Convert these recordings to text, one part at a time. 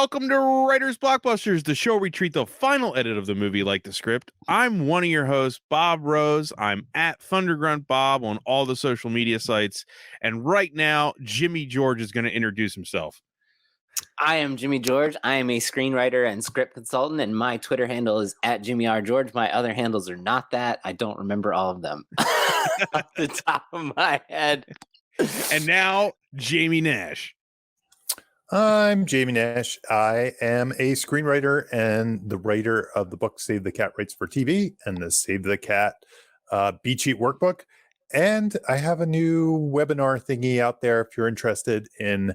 Welcome to Writers Blockbusters, the show where we treat the final edit of the movie like the script. I'm one of your hosts, Bob Rose. I'm at Thundergrunt Bob on all the social media sites. And right now, Jimmy George is going to introduce himself. I am Jimmy George. I am a screenwriter and script consultant, and my Twitter handle is at Jimmy R. George. My other handles are not that. I don't remember all of them off the top of my head. And now, Jamie Nash. I'm Jamie Nash. I am a screenwriter and the writer of the book Save the Cat Writes for TV and the Save the Cat Beat Sheet Workbook. And I have a new webinar thingy out there if you're interested in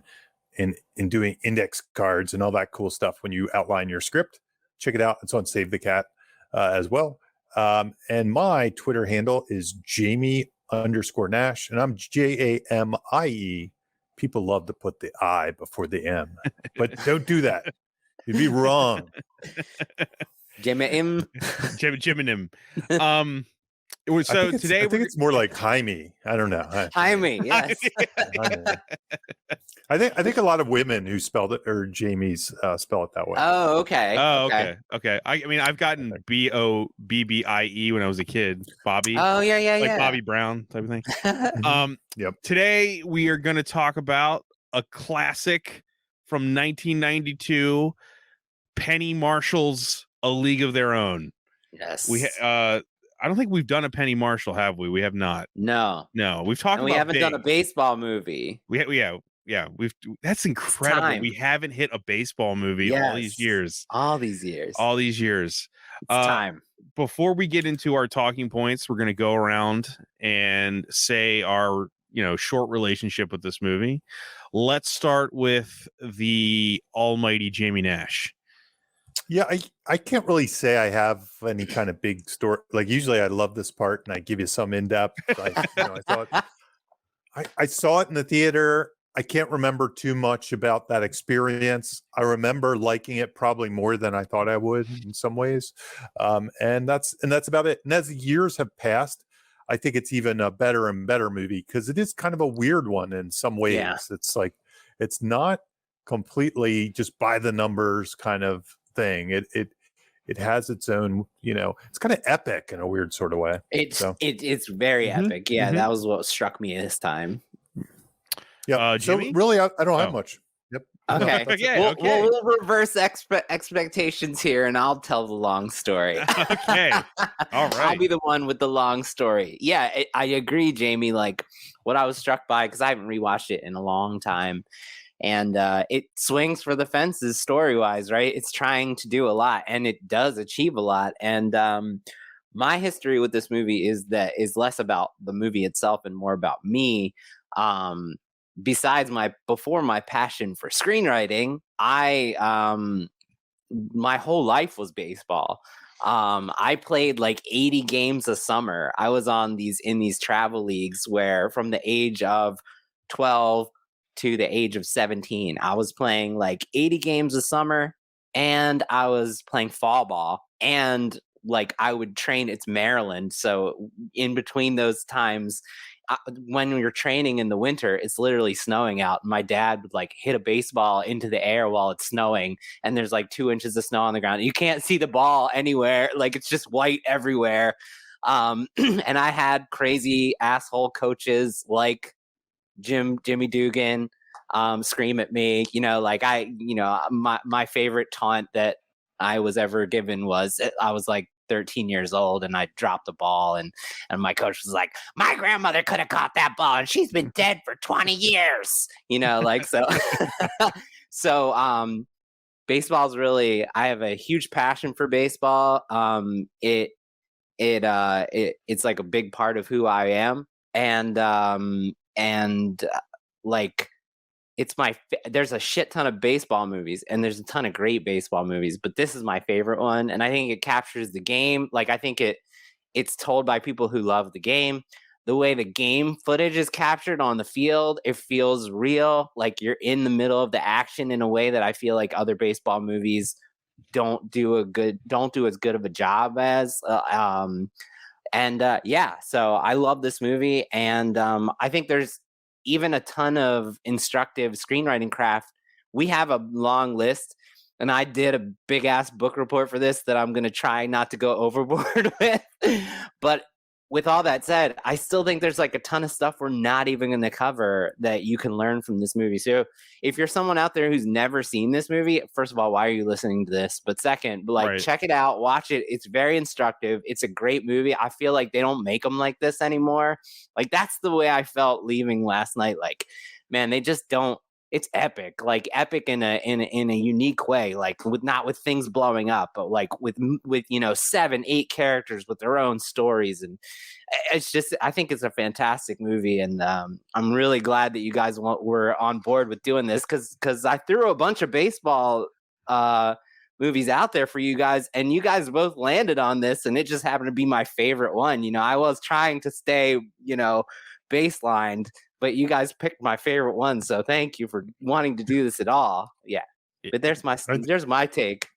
doing index cards and all that cool stuff when you outline your script. Check it out. It's on Save the Cat as well. And my Twitter handle is Jamie_Nash, and I'm JAMIE. People love to put the I before the M, but don't do that. You'd be wrong. Jimmy. So today I think it's more like Jaime. I don't know. Jaime, yes. I think a lot of women who spelled it or Jamie's spell it that way. Oh, okay. Okay. I mean, I've gotten BOBBIE when I was a kid. Bobby. Oh, yeah. Bobby Brown type of thing. Yep. Today we are going to talk about a classic from 1992, Penny Marshall's A League of Their Own. Yes. I don't think we've done a Penny Marshall, have we? We have not. No. We've talked about. We haven't done a baseball movie. Yeah. That's incredible. We haven't hit a baseball movie all these years. It's time. Before we get into our talking points, we're going to go around and say our short relationship with this movie. Let's start with the almighty Jamie Nash. Yeah, I can't really say I have any kind of big story. Like usually I love this part and I give you some in-depth. I saw it in the theater. I can't remember too much about that experience. I remember liking it probably more than I thought I would in some ways. And that's about it. And as the years have passed, I think it's even a better and better movie because it is kind of a weird one in some ways. Yeah. It's like, it's not completely just by the numbers kind of thing. It has its own, it's kind of epic in a weird sort of way. It's very epic. Yeah, that was what struck me this time. Yeah. So really, I don't have much. Yep. Okay. We'll reverse expectations here, and I'll tell the long story. Okay. All right. I'll be the one with the long story. Yeah, I agree, Jamie. Like what I was struck by, because I haven't rewatched it in a long time. And it swings for the fences story-wise, right? It's trying to do a lot, and it does achieve a lot. And my history with this movie is less about the movie itself and more about me. Besides before my passion for screenwriting, my whole life was baseball. I played like 80 games a summer. I was in these travel leagues where from the age of 12 to the age of 17, I was playing like 80 games a summer, and I was playing fall ball, and like I would train. It's Maryland, so in between those times, when you're training in the winter, it's literally snowing out. My dad would like hit a baseball into the air while it's snowing, and there's like 2 inches of snow on the ground. You can't see the ball anywhere. Like it's just white everywhere. And I had crazy asshole coaches like Jimmy Dugan scream at me. My favorite taunt that I was ever given was I was like 13 years old and I dropped the ball and my coach was like, my grandmother could have caught that ball and she's been dead for 20 years. So baseball's really, I have a huge passion for baseball. It's like a big part of who I am. And like it's there's a shit ton of baseball movies and there's a ton of great baseball movies, but this is my favorite one. And I think it captures the game. Like I think it's told by people who love the game. The way the game footage is captured on the field, it feels real. Like you're in the middle of the action in a way that I feel like other baseball movies don't do as good of a job as. So I love this movie, and I think there's even a ton of instructive screenwriting craft. We have a long list, and I did a big ass book report for this that I'm going to try not to go overboard with. But with all that said, I still think there's like a ton of stuff we're not even going to cover that you can learn from this movie. So if you're someone out there who's never seen this movie, first of all, why are you listening to this? But second, like, check it out, watch it. It's very instructive. It's a great movie. I feel like they don't make them like this anymore. Like, that's the way I felt leaving last night. Like, man, they just don't. It's epic, like epic in a unique way, like not with things blowing up, but like with 7-8 characters with their own stories, and it's just, I think it's a fantastic movie, and I'm really glad that you guys were on board with doing this, because I threw a bunch of baseball movies out there for you guys, and you guys both landed on this, and it just happened to be my favorite one. I was trying to stay baselined, but you guys picked my favorite one, so thank you for wanting to do this at all. Yeah, but there's my take.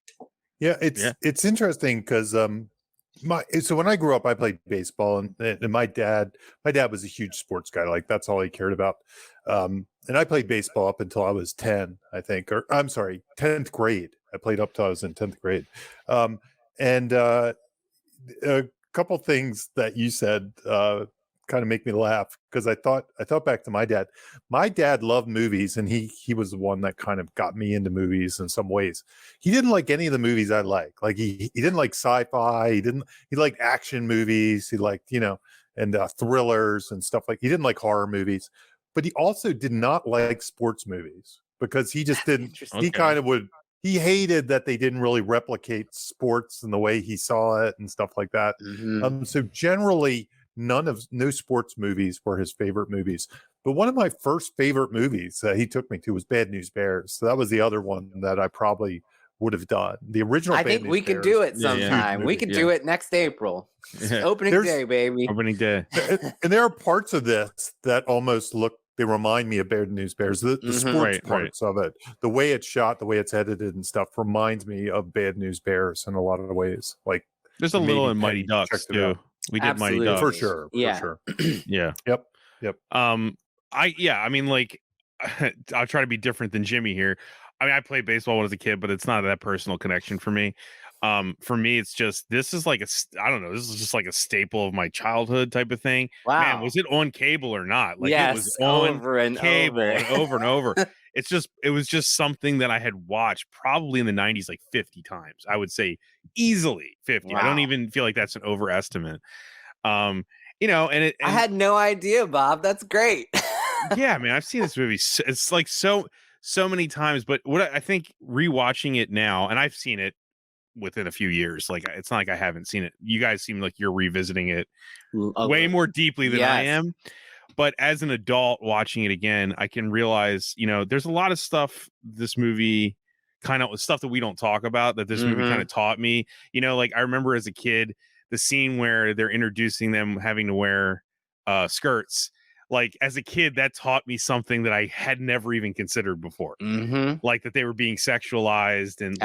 Yeah, it's interesting because so when I grew up, I played baseball, and my dad was a huge sports guy. Like, that's all he cared about. And I played baseball up until I was 10, I think, or I'm sorry, 10th grade. I played up till I was in 10th grade. And a couple things that you said kind of make me laugh, because I thought back to my dad. My dad loved movies, and he was the one that kind of got me into movies in some ways. He didn't like any of the movies I like. Like, he didn't like sci-fi. He liked action movies. He liked, and thrillers and stuff. Like, he didn't like horror movies, but he also did not like sports movies, because he just didn't. He kind of would. He hated that they didn't really replicate sports in the way he saw it and stuff like that. Mm-hmm. So generally, no sports movies were his favorite movies. But one of my first favorite movies that he took me to was Bad News Bears. So that was the other one that I probably would have done. The original. I think we could do it sometime. We could do it next April. Opening day, baby. Opening day. And there are parts of this that almost they remind me of Bad News Bears. The sports parts of it, the way it's shot, the way it's edited and stuff, reminds me of Bad News Bears in a lot of ways. Like, there's a little in Mighty Ducks too. We did Absolutely. Mighty Ducks for sure. Yeah. Yep. I mean, like, I'll try to be different than Jimmy here. I mean, I played baseball when I was a kid, but it's not that personal connection for me. For me, it's just, this is like I don't know, this is just like a staple of my childhood type of thing. Wow. Man, was it on cable or not? Like, yes, it was on over and cable over. and over and over. It was just something that I had watched probably in the 90s like 50 times. I would say easily 50. Wow. I don't even feel like that's an overestimate. I had no idea, Bob. That's great. Yeah, man, I've seen this movie. It's like so many times, but what I think rewatching it now, and I've seen it within a few years. Like, it's not like I haven't seen it. You guys seem like you're revisiting it way more deeply than I am. But as an adult watching it again, I can realize, there's a lot of stuff this movie kind of stuff that we don't talk about that this movie kind of taught me. Like, I remember as a kid, the scene where they're introducing them having to wear skirts. Like, as a kid, that taught me something that I had never even considered before. Like, that they were being sexualized, and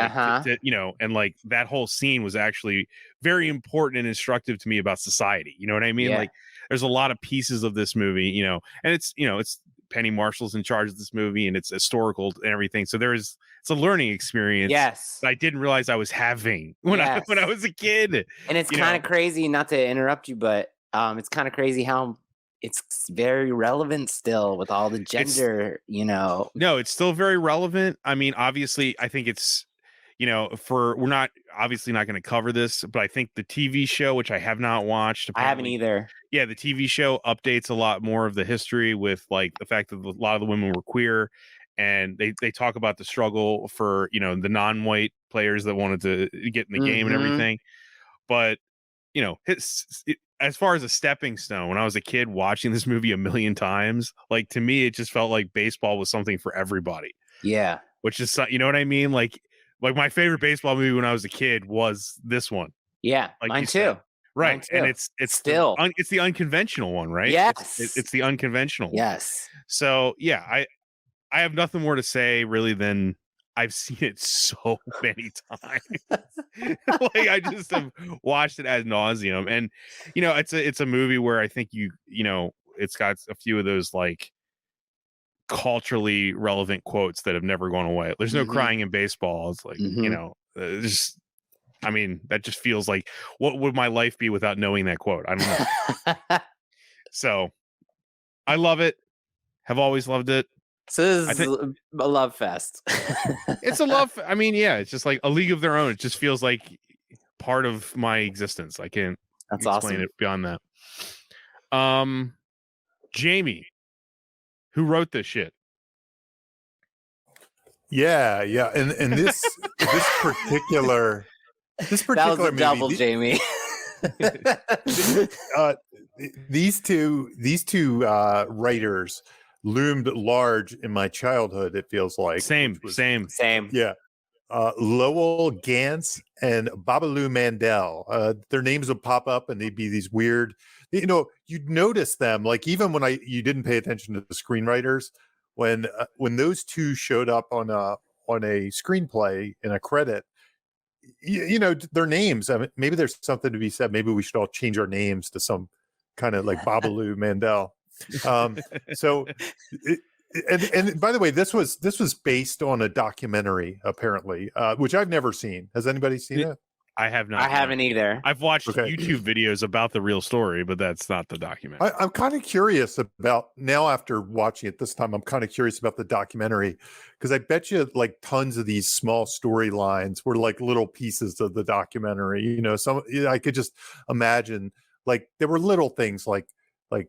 and like that whole scene was actually very important and instructive to me about society. You know what I mean? Yeah. Like, there's a lot of pieces of this movie, and it's Penny Marshall's in charge of this movie, and it's historical and everything. So it's a learning experience. Yes, that I didn't realize I was having when I was a kid. And it's kind of crazy, not to interrupt you, but it's kind of crazy how it's very relevant still with all the gender, No, it's still very relevant. I mean, obviously, I think it's, we're not obviously not going to cover this, but I think the TV show, which I have not watched. I haven't either. Yeah, the TV show updates a lot more of the history with, like, the fact that a lot of the women were queer, and they talk about the struggle for, the non-white players that wanted to get in the game and everything. But, as far as a stepping stone, when I was a kid watching this movie a million times, like, to me, it just felt like baseball was something for everybody. Yeah. Which is, you know what I mean? Like my favorite baseball movie when I was a kid was this one. Yeah, like mine too. Right. Mine too. And it's still, it's the unconventional one, right? Yes. It's the unconventional one. Yes. So, yeah, I have nothing more to say really than I've seen it so many times. Like, I just have watched it ad nauseum, and it's a movie where I think it's got a few of those, like, culturally relevant quotes that have never gone away. There's no crying in baseball. It's like, you know, just, I mean, that just feels like, what would my life be without knowing that quote? I don't know. So I love it. Have always loved it. So this is a love fest. It's a love. I mean, yeah, it's just like a league of their own. It just feels like part of my existence. I can't explain it beyond that. Jamie, who wrote this shit? Yeah, and this particular that was a movie, double, Jamie. These two writers loomed large in my childhood. It feels like same. Yeah, Lowell Gantz and Babaloo Mandel. Their names would pop up, and they'd be these weird. You know, you'd notice them, like even when you didn't pay attention to the screenwriters. When those two showed up on a screenplay in a credit, you know, their names. I mean, maybe there's something to be said. Maybe we should all change our names to some kind of like Babaloo Mandel. And by the way, this was based on a documentary, apparently, which I've never seen. Has anybody seen it? I have not. I haven't either. I've watched YouTube videos about the real story, but that's not the documentary. I'm kind of curious about now after watching it this time. I'm kind of curious about the documentary because I bet you like tons of these small storylines were like little pieces of the documentary. You know, I could just imagine like there were little things like there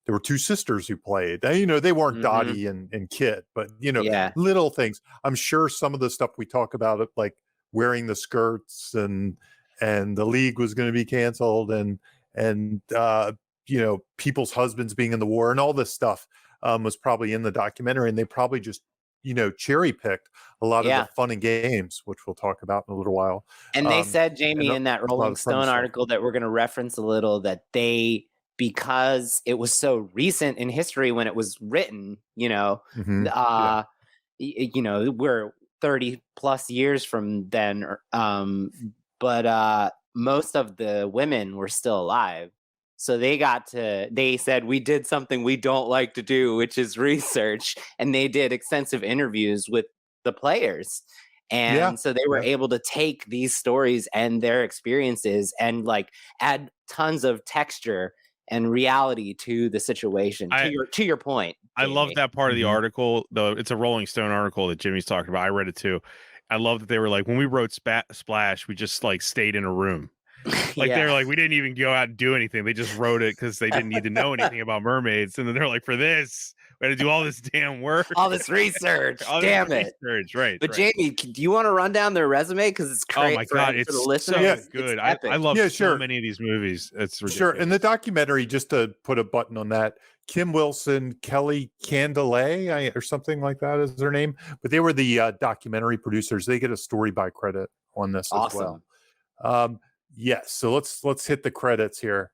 were two sisters who played. You know, they weren't Dottie and Kit, but you know, little things. I'm sure some of the stuff we talk about, like wearing the skirts and the league was going to be canceled and you know, people's husbands being in the war and all this stuff was probably in the documentary, and they probably just, you know, cherry picked a lot of the fun and games, which we'll talk about in a little while. And they said, Jamie, in that Rolling Stone article that we're going to reference a little, that because it was so recent in history when it was written, you know, you know, we're 30 plus years from then, but most of the women were still alive, so they said, we did something we don't like to do, which is research, and they did extensive interviews with the players, and so they were able to take these stories and their experiences and like add tons of texture and reality to the situation. To your point, Jamie. I love that part of the article, though. It's a Rolling Stone article that Jimmy's talking about. I read it too. I love that they were like, when we wrote Splash, we just like stayed in a room. Like they were like, we didn't even go out and do anything. They just wrote it because they didn't need to know anything about mermaids. And then they're like, for this, we had to do all this damn work, all this research. Damn it! Research. Right. But Jamie, do you want to run down their resume, because it's great? Oh my god, it's so good. I love so many of these movies. It's ridiculous. Sure. In the documentary, just to put a button on that, Kim Wilson, Kelly Candelet, or something like that is their name, but they were the documentary producers. They get a story by credit on this as well. Yes, so let's hit the credits here.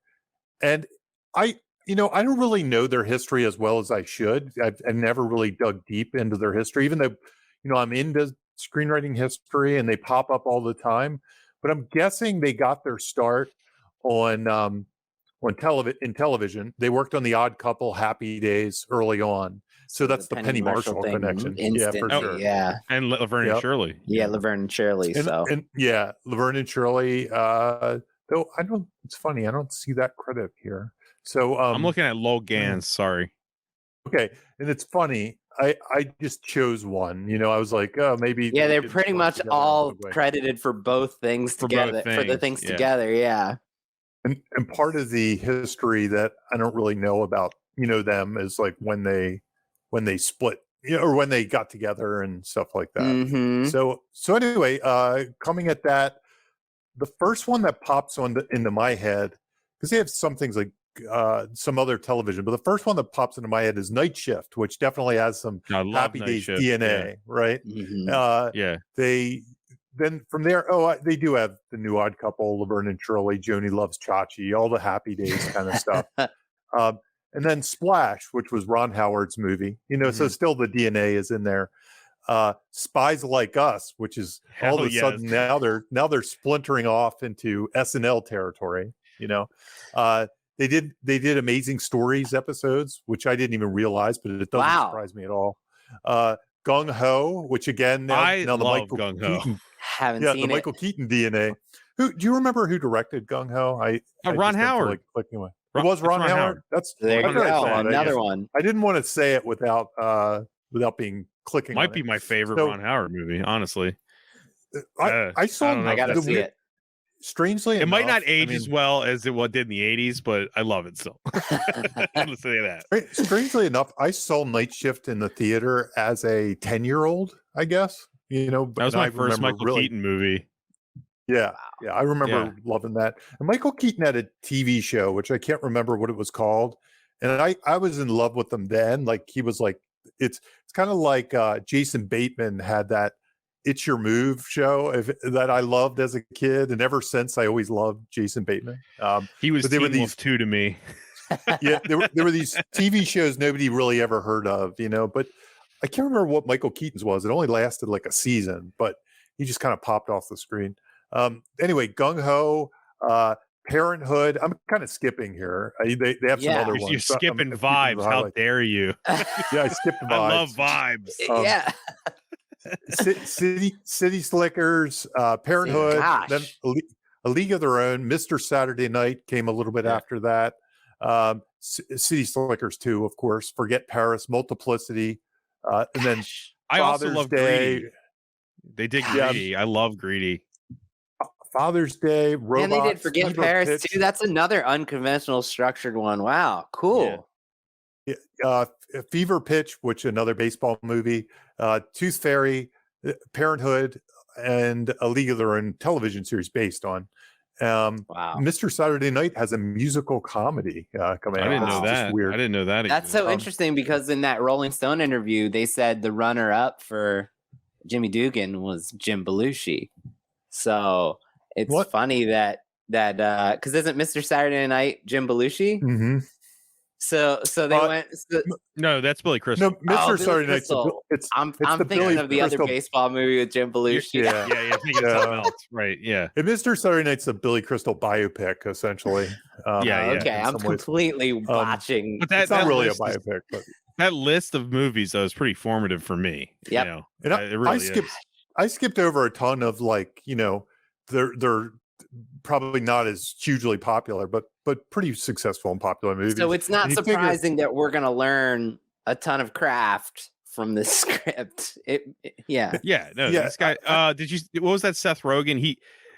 And I don't really know their history as well as I should. I've never really dug deep into their history, even though, you know, I'm into screenwriting history and they pop up all the time. But I'm guessing they got their start on television. They worked on The Odd Couple, Happy Days early on. So that's the Penny Mashall connection. For sure. Yeah. And Laverne and Shirley. Yeah, Laverne and Shirley. Laverne and Shirley. Though it's funny, I don't see that credit here. So I'm looking at Lowell Gantz. Sorry. Okay. And it's funny. I just chose one. You know, I was like, oh, maybe. Yeah, they're pretty much all credited for both things together. For the things together. Yeah. And part of the history that I don't really know about, you know, them is like when they split, you know, or when they got together and stuff like that. So anyway, coming at that, the first one that pops into my head, because they have some things like some other television, but the first one that pops into my head is Night Shift, which definitely has some Happy Days DNA, right? Then from there, they do have the New Odd Couple, Laverne and Shirley, Joni Loves Chachi, all the Happy Days kind of stuff. And then Splash, which was Ron Howard's movie, you know, so still the DNA is in there. Spies Like Us, which is all of a sudden now they're splintering off into SNL territory, you know. they did Amazing Stories episodes, which I didn't even realize, but it doesn't Wow. surprise me at all. Gung Ho, which again now I the love Michael Gung Ho. Keaton, Haven't the seen it. Michael Keaton DNA. Who do you remember who directed Gung Ho? I Ron just don't feel Howard. like clicking away. Ron- It was it's Ron Ron Howard. Howard. That's There you I thought I go. saw it. Another one. I didn't want to say it without being clicking. Might on be it. my favorite So, Ron Howard movie, honestly. I saw. I don't know I if gotta that's see the- it. Strangely, It might not enough, age as well as it did in the 80s, but I love it still. Let's say that. Strangely enough, I saw Night Shift in the theater as a 10-year-old, I guess. You know, That was and my I first remember Michael Keaton movie. Yeah, yeah, I remember Yeah. loving that. And Michael Keaton had a TV show, which I can't remember what it was called, and I was in love with him then. Like he was like, it's kind of like Jason Bateman had that "It's Your Move" show that I loved as a kid, and ever since I always loved Jason Bateman. He was but they were Teen Wolf these 2 to me. yeah, there were these TV shows nobody really ever heard of, you know. But I can't remember what Michael Keaton's was. It only lasted like a season, but he just kind of popped off the screen. Anyway, Gung Ho, Parenthood. I'm kind of skipping here. They have some other ones. You're so skipping keeping the vibes. How highlights. dare you? Yeah, I skipped the vibes. I love vibes. Yeah. City Slickers, Parenthood, Gosh. then A League of Their Own. Mr. Saturday Night came a little bit after that. City Slickers 2, of course. Forget Paris, Multiplicity, and then I also Father's love Day. Greedy. They did Yeah. Greedy. I love Greedy. Father's Day, Robots. And they did Forget Fever Paris Pitch, too. That's another unconventional structured one. Wow, cool. Fever Pitch, which another baseball movie, Tooth Fairy, Parenthood, and A League of Their Own television series based on. Wow. Mr. Saturday Night has a musical comedy coming I out. didn't know That's just that. weird. I didn't know that. That's existed. so interesting because in that Rolling Stone interview, they said the runner up for Jimmy Dugan was Jim Belushi. So it's What? funny that because isn't Mr. Saturday Night Jim Belushi? Mm-hmm. So they went. No, that's Billy Crystal. No, Mr. Billy Saturday Night's Crystal. I'm the thinking Billy of the other Crystal- baseball movie with Jim Belushi. Yeah. Yeah, thinking of something else. Right, yeah. And Mr. Saturday Night's a Billy Crystal biopic, essentially. Yeah. Okay, in I'm some ways. completely watching. But that, It's not that really a list is- biopic, but that list of movies though is pretty formative for me. Yep. You know, and it really I skipped over a ton of, like, you know, they're probably not as hugely popular, but pretty successful and popular movies. So it's not And you figure- surprising that we're going to learn a ton of craft from this script. Yeah. Yeah, no, Yeah, this guy. Did you? What was that? Seth Rogen.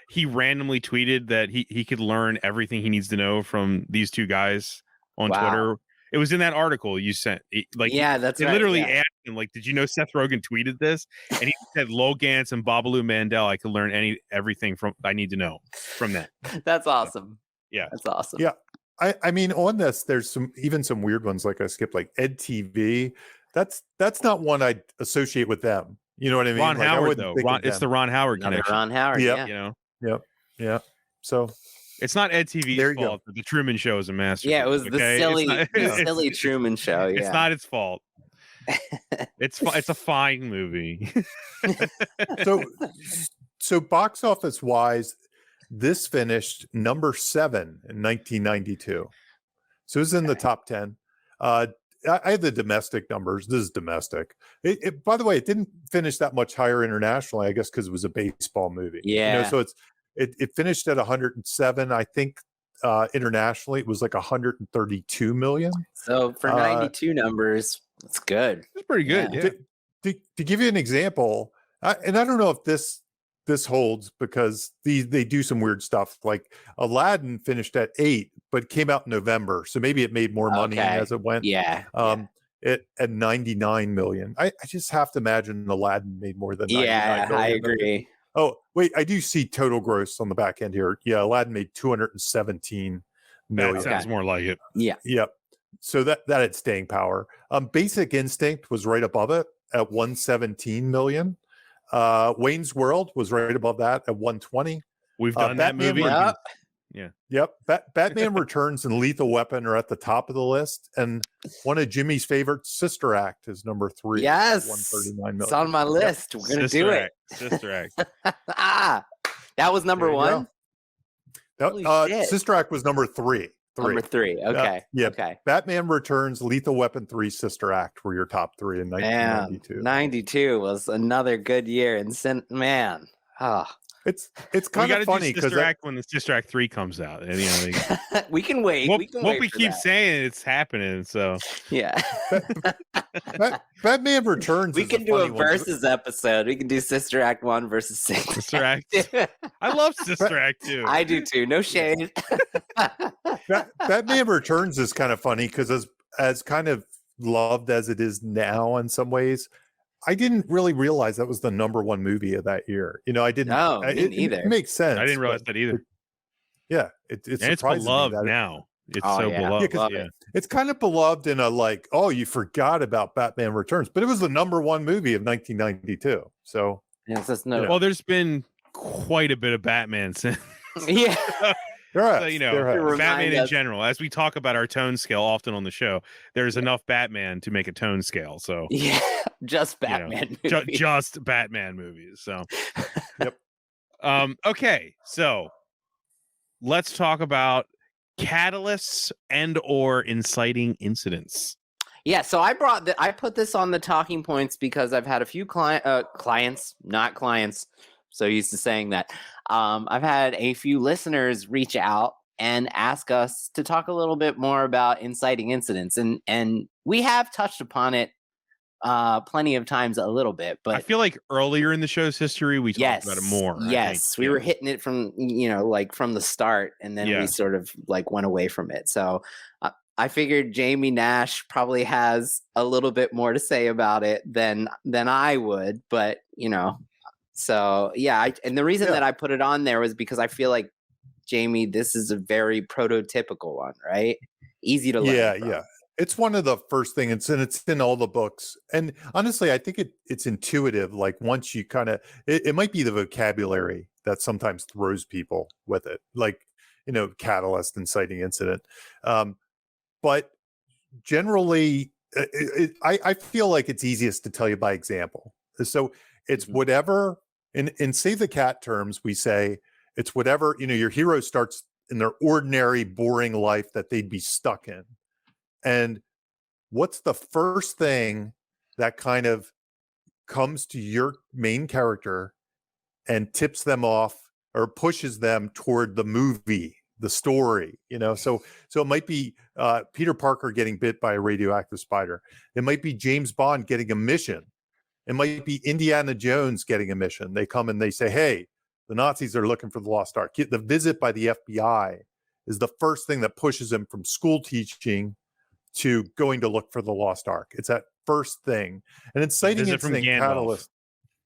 He randomly tweeted that he could learn everything he needs to know from these two guys on Wow. Twitter. It was in that article you sent. Yeah, that's they right, literally yeah. asked him, like, did you know Seth Rogen tweeted this? And he said, Lo Gantz and Babalu Mandel. I could learn everything from I need to know from that. That's awesome. Yeah. That's awesome. Yeah. I mean, on this, there's some weird ones, like I skipped, like Ed TV. That's not one I'd associate with them. You know what I mean? Ron Like, I Howard wouldn't though. think of It's the them. Ron Howard Another connection. Ron Howard. Yep. Yeah. You know, Yeah. So it's not Ed TV's There you go. fault that the Truman Show is a masterpiece. Yeah, it was the okay? silly, It's not- silly Truman Show. Yeah. It's not its fault. It's a fine movie. so box office wise, this finished number 7 in 1992. So it's in the top 10. I have the domestic numbers. This is domestic. By the way, it didn't finish that much higher internationally, I guess, because it was a baseball movie. Yeah. You know, so it finished at 107. I think internationally it was like 132 million. So for 92 numbers, it's good. It's pretty good. Yeah. Yeah. To give you an example, and I don't know if this holds because they do some weird stuff. Like Aladdin finished at 8, but came out in November, so maybe it made more money Okay. as it went. Yeah. It at 99 million. I just have to imagine Aladdin made more than 99 Yeah, million. I agree. Oh wait, I do see total gross on the back end here. Yeah, Aladdin made 217 million. That sounds more like it. Yeah. Yep. So that had staying power. Basic Instinct was right above it at 117 million. Wayne's World was right above that at 120. We've done that Batman movie. Returns. Yep. Batman Returns and Lethal Weapon are at the top of the list. And one of Jimmy's favorites, Sister Act, is number 3. Yes. 139 It's million. on my list. We're going to do it. Sister Act. That was number There you 1. go. Holy shit. Sister Act was number 3. Number three. Okay. Yeah. Okay. Batman Returns, Lethal Weapon 3, Sister Act were your top three in Man, 1992. 92 was another good year. And man, It's We kind got of to funny do because Sister Act when the Sister Act 3 comes out. And, we can wait. what we can we wait for keep that. saying it's happening. So Yeah. Batman Returns. We is can a do a funny one. versus episode. We can do Sister Act 1 versus Sister Act. I love Sister Act 2. I do too. No shade. Batman Returns is kind of funny because as kind of loved as it is now in some ways, I didn't really realize that was the number one movie of that year. I didn't. No, me neither. It makes sense. I didn't realize that either. It And it's surprises me beloved that now. It's Oh, so yeah. beloved. Love Yeah. it. it's kind of beloved in a like, oh, you forgot about Batman Returns, but it was the number one movie of 1992. So It's just no. Well, there's been quite a bit of Batman since. Yeah. there So, has, there has. Remind Batman in us. general, as we talk about our tone scale often on the show, there's enough Batman to make a tone scale. So Yeah. Just you know, Batman. just Batman movies. So Yep. Okay, so let's talk about catalysts and or inciting incidents. Yeah, so I put this on the talking points because I've had a few clients, not clients, so used to saying that. I've had a few listeners reach out and ask us to talk a little bit more about inciting incidents, and we have touched upon it plenty of times a little bit, but I feel like earlier in the show's history we talked about it more. Yes, we were hitting it from like from the start, and then we sort of like went away from it. So I figured Jamie Nash probably has a little bit more to say about it than I would, but so yeah. And the reason that I put it on there was because I feel like Jamie, this is a very prototypical one, right? Easy to learn. Yeah. It's one of the first things, and it's in all the books. And honestly, I think it's intuitive. Like once you kind of, it might be the vocabulary that sometimes throws people with it, like, catalyst, inciting incident. But generally, I feel like it's easiest to tell you by example. So it's whatever, in Save the Cat terms, we say it's whatever, your hero starts in their ordinary, boring life that they'd be stuck in. And what's the first thing that kind of comes to your main character and tips them off or pushes them toward the movie, the story, So it might be Peter Parker getting bit by a radioactive spider. It might be James Bond getting a mission. It might be Indiana Jones getting a mission. They come and they say, hey, the Nazis are looking for the Lost Ark. The visit by the FBI is the first thing that pushes him from school teaching to going to look for the Lost Ark. It's that first thing. And inciting incident catalyst.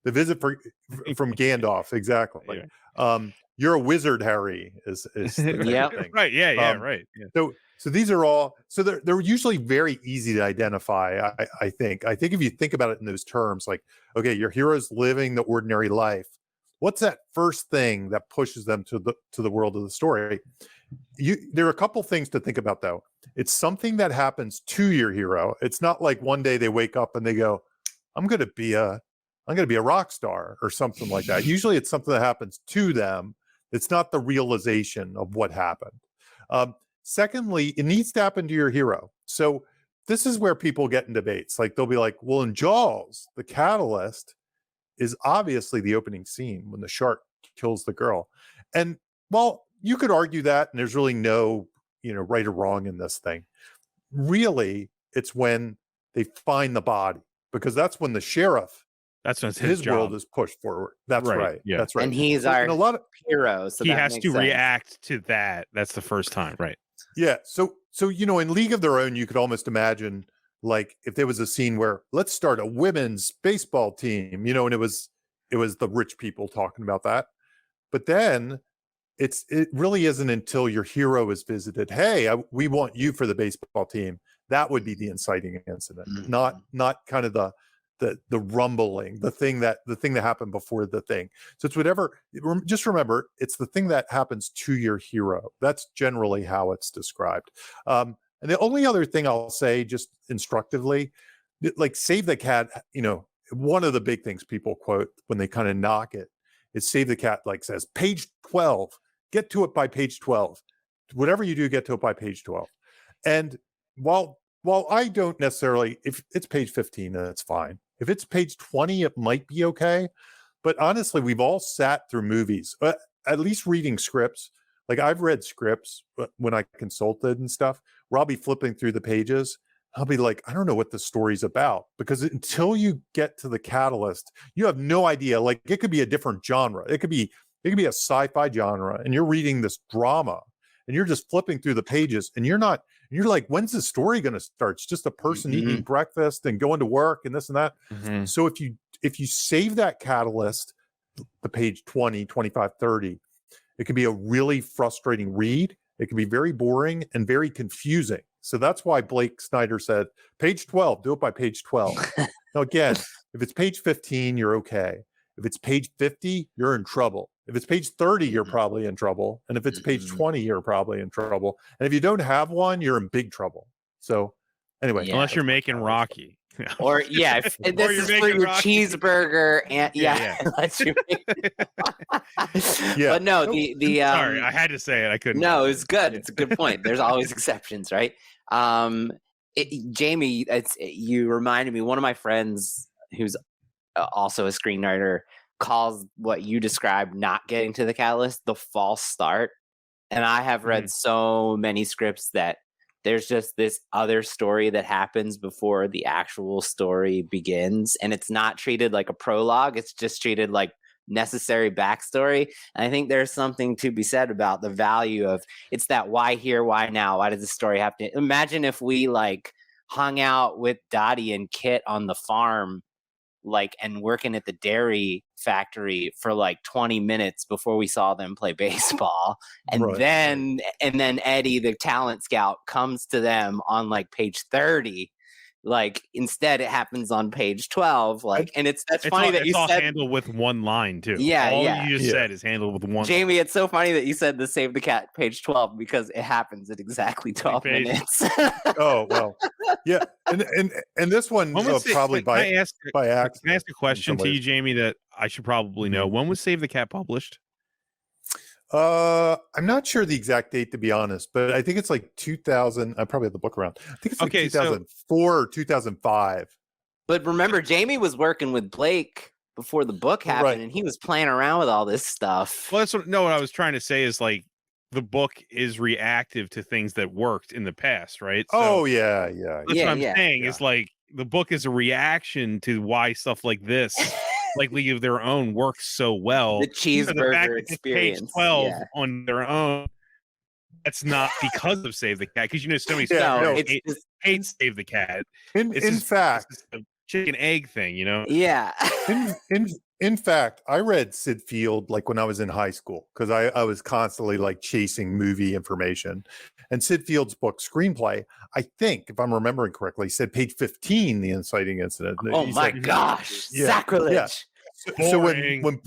The visit from Gandalf, exactly. Yeah. You're a wizard, Harry, is the thing. Right. Yeah. Right. Yeah. So these are all, so they're usually very easy to identify. I think if you think about it in those terms, like, okay, your hero's living the ordinary life. What's that first thing that pushes them to the world of the story? There are a couple things to think about, though. It's something that happens to your hero. It's not like one day they wake up and they go, I'm going to be a rock star or something like that. Usually it's something that happens to them. It's not the realization of what happened. Secondly, it needs to happen to your hero. So this is where people get in debates. Like they'll be like, well, in Jaws, the catalyst is obviously the opening scene when the shark kills the girl. And well, you could argue that, and there's really no, right or wrong in this thing. Really, it's when they find the body, because that's when the sheriff, that's when his world is pushed forward. That's right. Yeah. That's right. And he's so, our a lot of hero. So he that has makes to sense. react to that. That's the first time, right? Yeah. So in League of Their Own, you could almost imagine like if there was a scene where let's start a women's baseball team, and it was the rich people talking about that. But then it really isn't until your hero is visited. Hey, we want you for the baseball team. That would be the inciting incident, not kind of the rumbling, the thing that happened before the thing. So it's whatever. Just remember, it's the thing that happens to your hero. That's generally how it's described. And the only other thing I'll say, just instructively, like Save the Cat. One of the big things people quote when they kind of knock it is Save the Cat. Like says page 12. Get to it by page 12. whatever you do, get to it by page 12. And while I don't necessarily, if it's page 15, then it's fine. If it's page 20, it might be okay. But honestly, we've all sat through movies, at least reading scripts. Like I've read scripts when I consulted and stuff, where I'll be flipping through the pages. I'll be like, I don't know what the story's about, because until you get to the catalyst, you have no idea. Like it could be a different genre. It could be a sci-fi genre, and you're reading this drama and you're just flipping through the pages, and you're like, when's the story going to start? It's just a person eating breakfast and going to work and this and that. So if you save that catalyst, the page 20, 25, 30, it can be a really frustrating read. It can be very boring and very confusing. So that's why Blake Snyder said, page 12, do it by page 12. Now, again, if it's page 15, you're okay. If it's page 50, you're in trouble. If it's page 30, you're probably in trouble. And if it's page 20, you're probably in trouble. And if you don't have one, you're in big trouble. So anyway. Unless you're making Rocky. Or and this is for your cheeseburger, and unless you But no, the sorry, I had to say it. I couldn't. No, it's good. It's a good point. There's always exceptions, right? Jamie, you reminded me. One of my friends, who's also a screenwriter, calls what you described not getting to the catalyst the false start. And I have read so many scripts that there's just this other story that happens before the actual story begins, and it's not treated like a prologue. It's just treated like necessary backstory. And I think there's something to be said about the value of, it's that why here, why now? Why does the story have to? Imagine if we like hung out with Dottie and Kit on the farm, like, and working at the dairy factory for like 20 minutes before we saw them play baseball. And then Eddie, the talent scout, comes to them on like page 30. Like instead it happens on page 12. Like, and it's funny that you said, handled with one line too. Yeah. All you just said is handled with one Jamie, line. It's so funny that you said the Save the Cat page 12, because it happens at exactly 12 minutes. Oh, well. Yeah. And this one probably by accident. Can I ask a question to you, Jamie, that I should probably know? When was Save the Cat published? I'm not sure the exact date, to be honest, but I think it's like 2000. I probably have the book around. I think it's like 2004 or 2005. But remember, Jamie was working with Blake before the book happened, and he was playing around with all this stuff. Well, what I was trying to say is, like, the book is reactive to things that worked in the past, right? So yeah. That's what I'm saying. Is like the book is a reaction to why stuff like this, like League of Their Own, works so well. The cheeseburger experience. Page 12 on their own. That's not because of Save the Cat, because so many hate Save the Cat. In fact, it's a chicken egg thing, Yeah. In fact, I read Sid Field like when I was in high school, because I was constantly like chasing movie information. And Sid Field's book Screenplay, I think, if I'm remembering correctly, said page 15, the inciting incident. Oh my gosh, sacrilege. Yeah. So when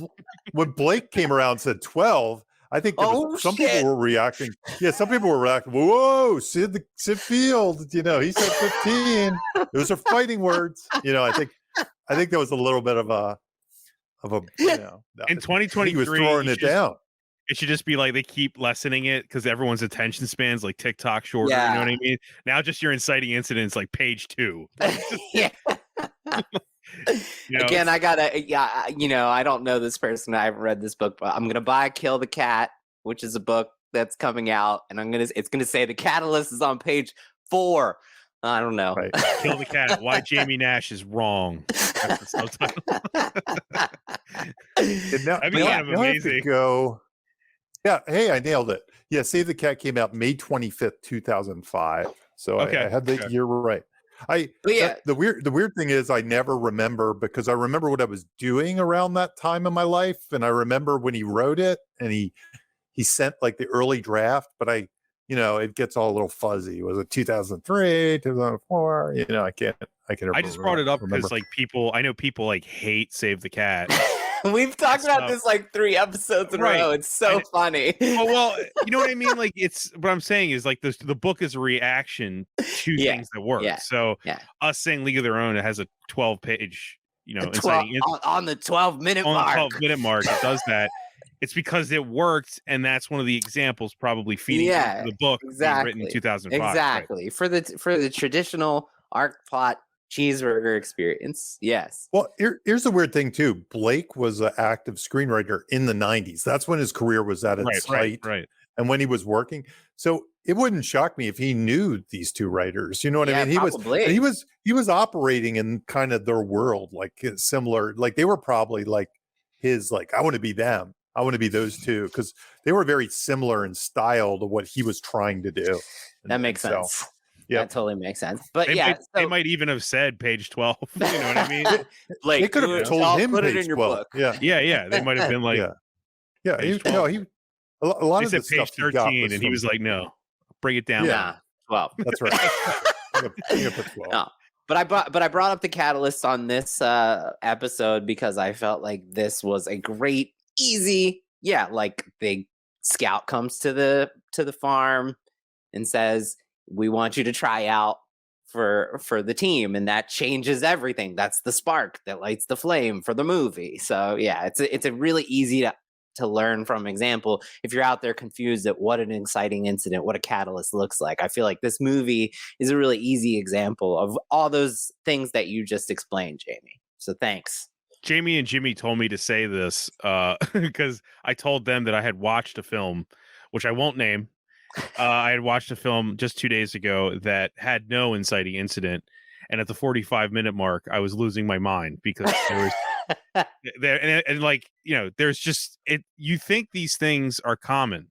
Blake came around and said 12, I think some people were reacting. Yeah, some people were reacting. Whoa, Sid Field, he said 15. Those are fighting words. I think there was a little bit of a in 2023 he was throwing it down. It should just be like they keep lessening it because everyone's attention spans like TikTok shorter. You know what I mean? Now just your inciting incidents like page 2. Yeah. Again, I gotta I don't know this person. I haven't read this book, but I'm gonna buy Kill the Cat, which is a book that's coming out, and it's gonna say the catalyst is on page 4. I don't know. Right. Kill the Cat. Why Jamie Nash is wrong. That's the subtitle. That'd be kind of amazing. Yeah. Hey, I nailed it. Yeah. Save the Cat came out May 25th, 2005. So I had the year right. The weird thing is I never remember, because I remember what I was doing around that time in my life. And I remember when he wrote it, and he sent like the early draft, but it gets all a little fuzzy. Was it 2003, 2004? I just brought it up because like I know people like hate Save the Cat. We've talked about this like 3 episodes in a row. It's so funny. Well, you know what I mean? Like what I'm saying is like the book is a reaction to things that work. Yeah. So us saying League of Their Own, it has a 12-page, on the 12-minute mark. On the 12-minute mark, it does that. it's because it worked, and that's one of the examples probably feeding into the book being written in 2005. Exactly. Right. For the traditional arc plot cheeseburger experience. Yes. Well, here's the weird thing too. Blake was an active screenwriter in the 90s. That's when his career was at its height. Right. And when he was working. So it wouldn't shock me if he knew these two writers. You know what I mean? Probably. He was operating in kind of their world, like similar, like they were probably like his, like, I want to be them. I want to be those two, because they were very similar in style to what he was trying to do. That makes sense. Yeah, that totally makes sense. But they might even have said page 12. You know what I mean? Like, they could have told him put it page in your 12. book. Yeah. They might have been like, yeah. A lot of said the page stuff he got 13, was and he was like, no, bring it down. Yeah, 12. That's right. I'm gonna put 12. No. But I brought up the catalyst on this episode because I felt like this was a great, easy, like big scout comes to the farm and says, we want you to try out for the team, and that changes everything. That's the spark that lights the flame for the movie. So yeah, it's a really easy to learn from example if you're out there confused at what an exciting incident, what a catalyst looks like. I feel like this movie is a really easy example of all those things that you just explained, Jamie. So thanks. Jamie and Jimmy told me to say this because I told them that I had watched a film, which I won't name. I had watched a film just 2 days ago that had no inciting incident, and at the 45-minute mark, I was losing my mind because there was and like, you know, there's just it. You think these things are common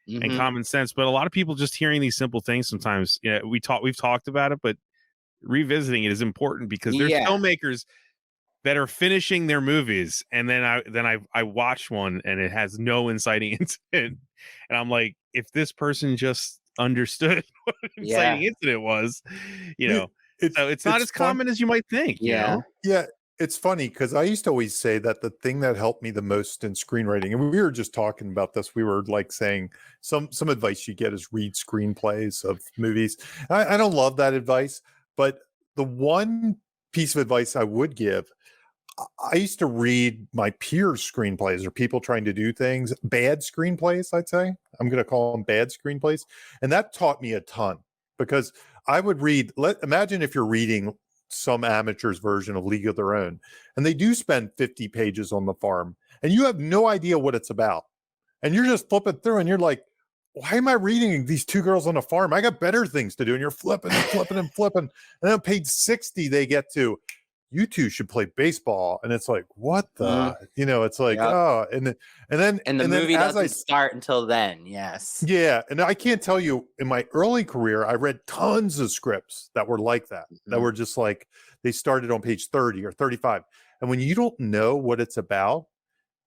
and common sense, but a lot of people just hearing these simple things sometimes. You know, we've talked about it, but revisiting it is important because there's filmmakers that are finishing their movies, and then I watch one and it has no inciting incident, and I'm like, if this person just understood what an inciting incident was, you know, it's not as common as you might think. You know? Yeah. It's funny because I used to always say that the thing that helped me the most in screenwriting, and we were just talking about this, we were like saying some advice you get is read screenplays of movies. I don't love that advice, but the one piece of advice I would give, I used to read my peers' screenplays or people trying to do things, bad screenplays, I'd say. I'm going to call them bad screenplays. And that taught me a ton because I would read, imagine if you're reading some amateur's version of League of Their Own, and they do spend 50 pages on the farm, and you have no idea what it's about. And you're just flipping through and you're like, why am I reading these two girls on a farm? I got better things to do. And you're flipping and flipping and flipping. And then page 60, they get to, you two should play baseball. And it's like, what the, you know, it's like, oh, and then the movie doesn't start until then. Yes. Yeah. And I can't tell you, in my early career, I read tons of scripts that were like that, that were just like, they started on page 30 or 35. And when you don't know what it's about,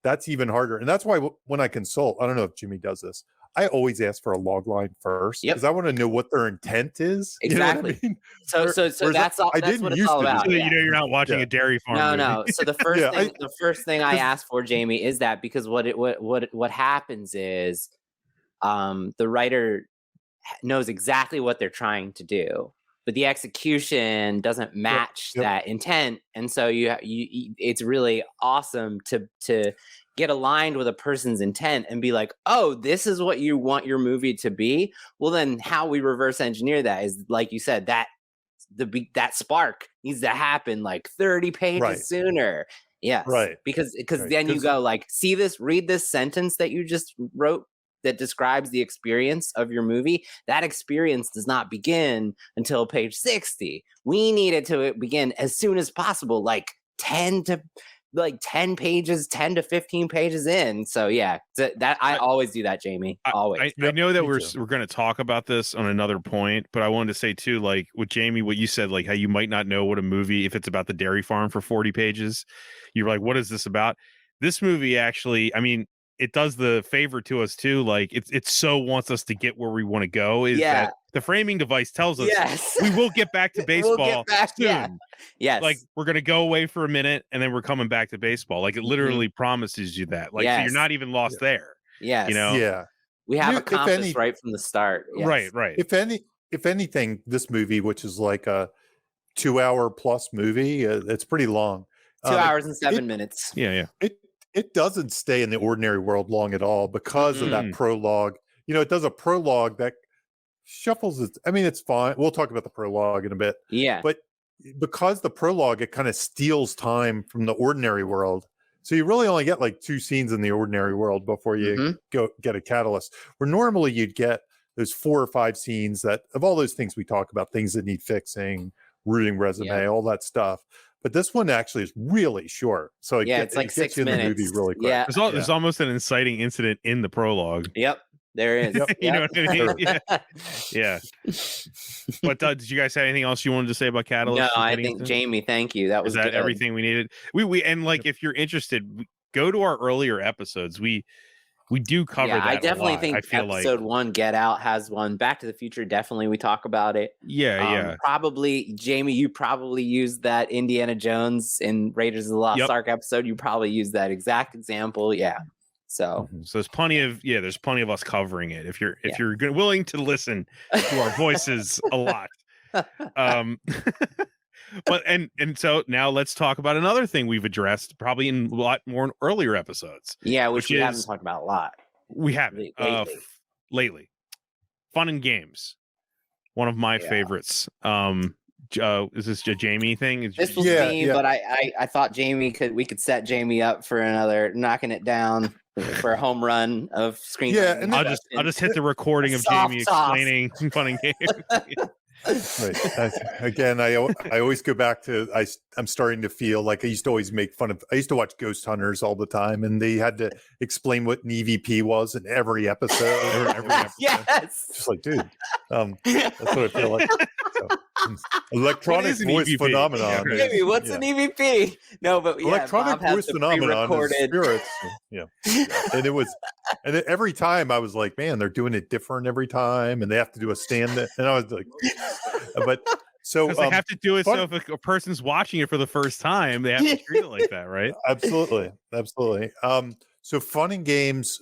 that's even harder. And that's why when I consult, I don't know if Jimmy does this, I always ask for a log line first because I want to know what their intent is. Exactly. You know what I mean? So that's all. That's what it's all about. So that, you know, you're not watching a dairy farm. No. So the first thing I ask for, Jamie, is that because what happens is, the writer knows exactly what they're trying to do, but the execution doesn't match that intent, and so you it's really awesome to get aligned with a person's intent and be like, oh, this is what you want your movie to be. Well, then how we reverse engineer that is, like you said, that spark needs to happen like 30 pages sooner. Yes. Right. Because then you go like, see this, read this sentence that you just wrote that describes the experience of your movie. That experience does not begin until page 60. We need it to begin as soon as possible, like 10 pages, 10 to 15 pages in. So yeah, that I always do that, Jamie. Always. I know that we're going to talk about this on another point, but I wanted to say too, like with Jamie, what you said, like how you might not know what a movie, if it's about the dairy farm for 40 pages, you're like, what is this about? This movie actually, I mean, it does the favor to us too. Like it so wants us to get where we want to go. Is that the framing device tells us we will get back to baseball soon. Yeah. Yes. Like we're going to go away for a minute and then we're coming back to baseball. Like it literally promises you that. Like so you're not even lost there. Yes. You know? Yeah. We have a compass right from the start. Yes. Right. If anything, this movie, which is like a 2 hour plus movie, it's pretty long. 2 hours and 7 minutes. Yeah. it doesn't stay in the ordinary world long at all because of that prologue. It does a prologue that shuffles it. I mean, it's fine. We'll talk about the prologue in a bit. Yeah. But because the prologue, it kind of steals time from the ordinary world. So you really only get like 2 scenes in the ordinary world before you go get a catalyst. Where normally you'd get those 4 or 5 scenes that of all those things we talk about, things that need fixing, rooting resume, all that stuff. But this one actually is really short. So it's like 6 minutes. In the movie really quick. Yeah. There's almost an inciting incident in the prologue. Yep. There is. You know what I mean? Yeah. But did you guys have anything else you wanted to say about Catalyst? No, I think Jamie, thank you. That was good. Everything we needed. We and like if you're interested, go to our earlier episodes. We do cover that. I definitely think episode like 1 Get Out has one. Back to the Future, definitely we talk about it. Yeah. Probably Jamie, you probably used that Indiana Jones in Raiders of the Lost Ark episode. You probably used that exact example. Yeah. So there's plenty of us covering it if you're willing to listen to our voices a lot. But so now let's talk about another thing we've addressed probably in a lot more earlier episodes. Yeah, which we haven't talked about a lot. We haven't lately. Fun and games, one of my favorites. Is this a Jamie thing? This was me, but I thought we could set Jamie up for another knocking it down for a home run of screen. Yeah, and I'll just hit the recording of Jamie explaining Fun and Games. Right. Again, I always go back to I'm starting to feel like I used to always make fun of. I used to watch Ghost Hunters all the time, and they had to explain what an EVP was in every episode. Every episode. Yes, just like, dude, that's what I feel like. So, electronic voice EVP? phenomenon. Yeah, Maybe what's an EVP? No, but electronic voice phenomenon is spirits. Yeah, and it was, and every time I was like, man, they're doing it different every time, and they have to do a stand, and I was like. But so they have to do it so if a person's watching it for the first time, they have to treat it like that, right? Absolutely. So fun and games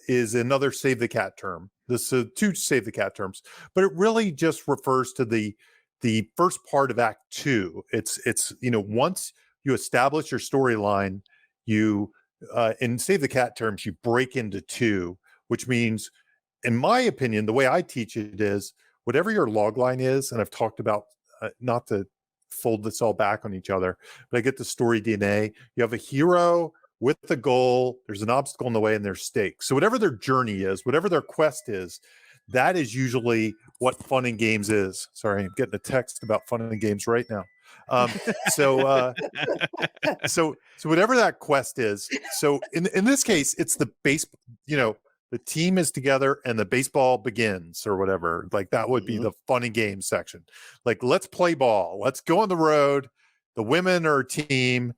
is another save the cat term. This is 2 save the cat terms, but it really just refers to the first part of Act 2. It's once you establish your storyline, you in save the cat terms, you break into 2, which means, in my opinion, the way I teach it is. Whatever your log line is, and I've talked about not to fold this all back on each other, but I get the story DNA. You have a hero with a goal, there's an obstacle in the way, and there's stakes. So whatever their journey is, whatever their quest is, that is usually what fun and games is. Sorry, I'm getting a text about fun and games right now. So whatever that quest is. So in this case, it's the base, the team is together and the baseball begins or whatever. Like that would be the fun and games section. Like, let's play ball. Let's go on the road. The women are a team.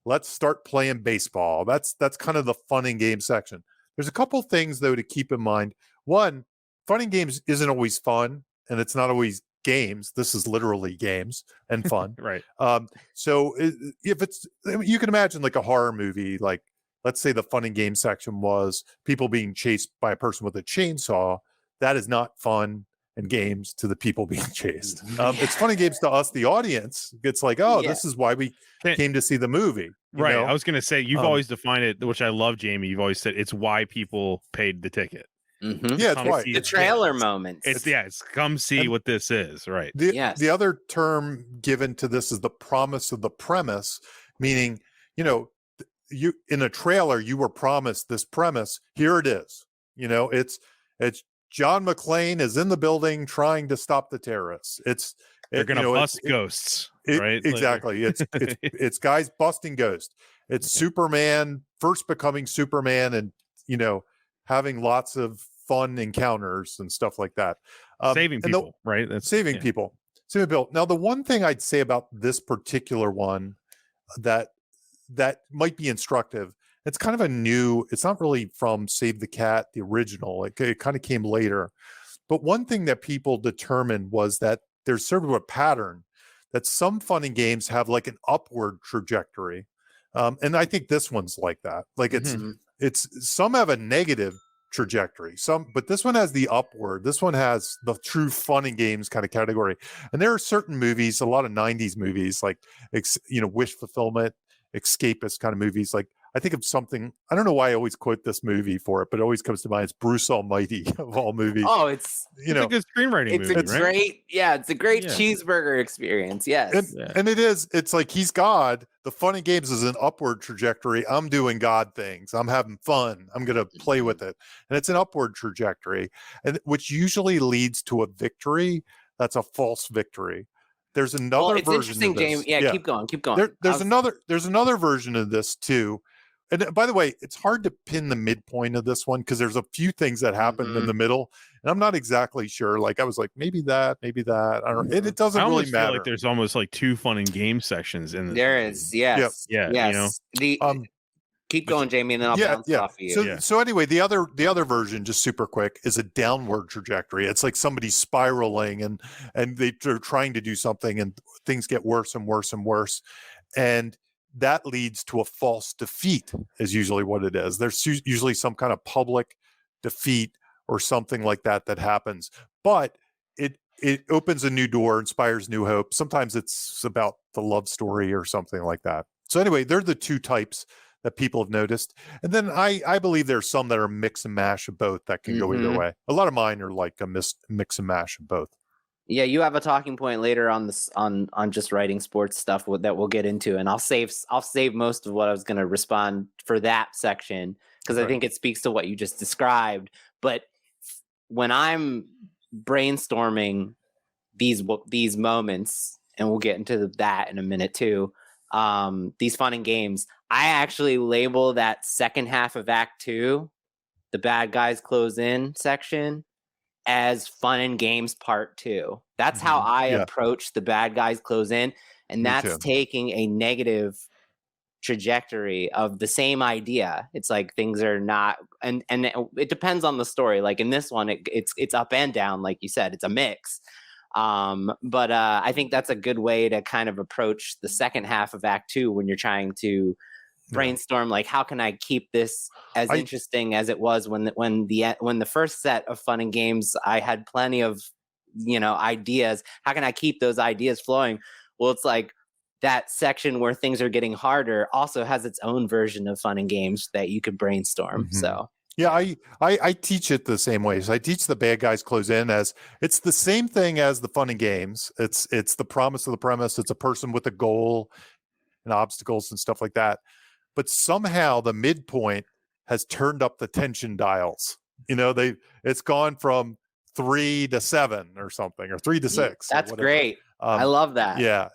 Let's start playing baseball. That's kind of the fun and games section. There's a couple things though to keep in mind. One, fun and games isn't always fun, and it's not always games. This is literally games and fun. Right. So if it's, you can imagine like a horror movie, like, let's say the fun and game section was people being chased by a person with a chainsaw. That is not fun and games to the people being chased. It's fun and games to us, the audience. It's like, this is why we came to see the movie. Right. You know? I was going to say, you've always defined it, which I love, Jamie. You've always said it's why people paid the ticket. Mm-hmm. Yeah, it's right. The trailer moments. It's come see what this is. Right. The other term given to this is the promise of the premise, meaning, you in a trailer you were promised this premise. Here it is. It's John McClane is in the building trying to stop the terrorists. They're gonna bust ghosts, right? Exactly. It's guys busting ghosts. It's Superman first becoming Superman, and having lots of fun encounters and stuff like that. Saving people, right? That's saving people. Now, the one thing I'd say about this particular one that might be instructive, it's kind of it's not really from Save the Cat, the original. It kind of came later. But one thing that people determined was that there's sort of a pattern that some fun and games have like an upward trajectory. And I think this one's like that. Like it's some have a negative trajectory, but this one has the upward. This one has the true fun and games kind of category. And there are certain movies, a lot of 90s movies, like wish fulfillment, escapist kind of movies. Like I think of something. I don't know why I always quote this movie for it, but it always comes to mind. It's Bruce Almighty of all movies. Oh, it's a good screenwriting it's movie, a right? great, it's a great cheeseburger experience. Yes, and it is. It's like he's God. The fun and games is an upward trajectory. I'm doing God things. I'm having fun. I'm going to play with it, and it's an upward trajectory, and which usually leads to a victory. That's a false victory. There's another it's version interesting, of this. James. Yeah, keep going. There's another version of this too. And by the way, it's hard to pin the midpoint of this one because there's a few things that happen in the middle, and I'm not exactly sure. Like I was like, maybe that. I don't. It doesn't really matter. Feel like there's almost like 2 fun and game sections in this. There is, yes, yes. Keep going, Jamie, and then I'll bounce off of you. So anyway, the other version, just super quick, is a downward trajectory. It's like somebody's spiraling and they're trying to do something and things get worse and worse and worse. And that leads to a false defeat is usually what it is. There's usually some kind of public defeat or something like that happens. But it opens a new door, inspires new hope. Sometimes it's about the love story or something like that. So anyway, they're the 2 types that people have noticed. And then I believe there's some that are mix and mash of both that can go either way. A lot of mine are like a mix and mash of both. Yeah, you have a talking point later on this on just writing sports stuff that we'll get into, and I'll save most of what I was going to respond for that section because I think it speaks to what you just described. But when I'm brainstorming these moments, and we'll get into that in a minute too, these fun and games, I actually label that second half of Act 2, the bad guys close in section, as fun and games part 2. That's how I approach the bad guys close in, and that's taking a negative trajectory of the same idea. It's like things are not, and it depends on the story. Like in this one, it's up and down, like you said, it's a mix. But I think that's a good way to kind of approach the second half of Act 2 when you're trying to brainstorm, like, how can I keep this as interesting as it was when the first set of fun and games, I had plenty of, ideas. How can I keep those ideas flowing? Well, it's like that section where things are getting harder also has its own version of fun and games that you could brainstorm. So yeah, I teach it the same way. So I teach the bad guys close in as it's the same thing as the fun and games. It's the promise of the premise. It's a person with a goal and obstacles and stuff like that. But somehow the midpoint has turned up the tension dials. It's gone from 3 to 7 or something, or 3 to 6. That's great. I love that. Yeah.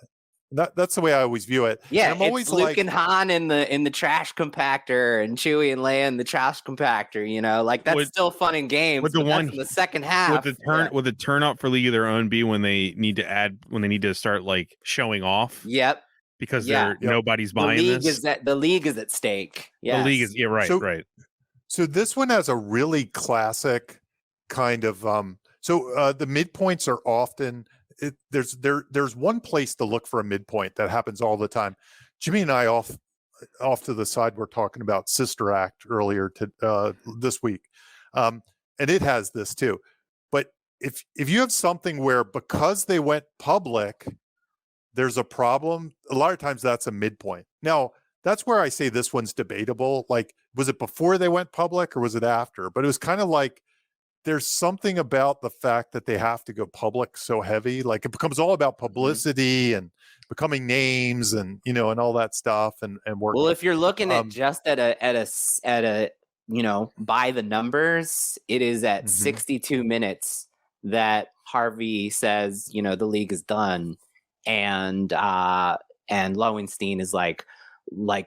That's the way I always view it. Yeah, and I'm always it's Luke and Han in the trash compactor, and Chewie and Leia in the trash compactor. Like that's still fun and games. With the one in the second half, with the turn up for League of Their Own B when they need to start like showing off. Yep. Because nobody's buying this. The league is at stake. Yes. The league is right. So this one has a really classic kind of the midpoints are often there's one place to look for a midpoint that happens all the time. Jimmy and I off to the side were talking about Sister Act earlier this week. And it has this too. But if you have something where because they went public, there's a problem, a lot of times that's a midpoint. Now, that's where I say this one's debatable. Like, was it before they went public or was it after? But it was kind of like there's something about the fact that they have to go public so heavy. Like it becomes all about publicity and becoming names and, and all that stuff and work. Well, if you're looking at just at a by the numbers, it is at 62 minutes that Harvey says, the league is done. And Lowenstein is like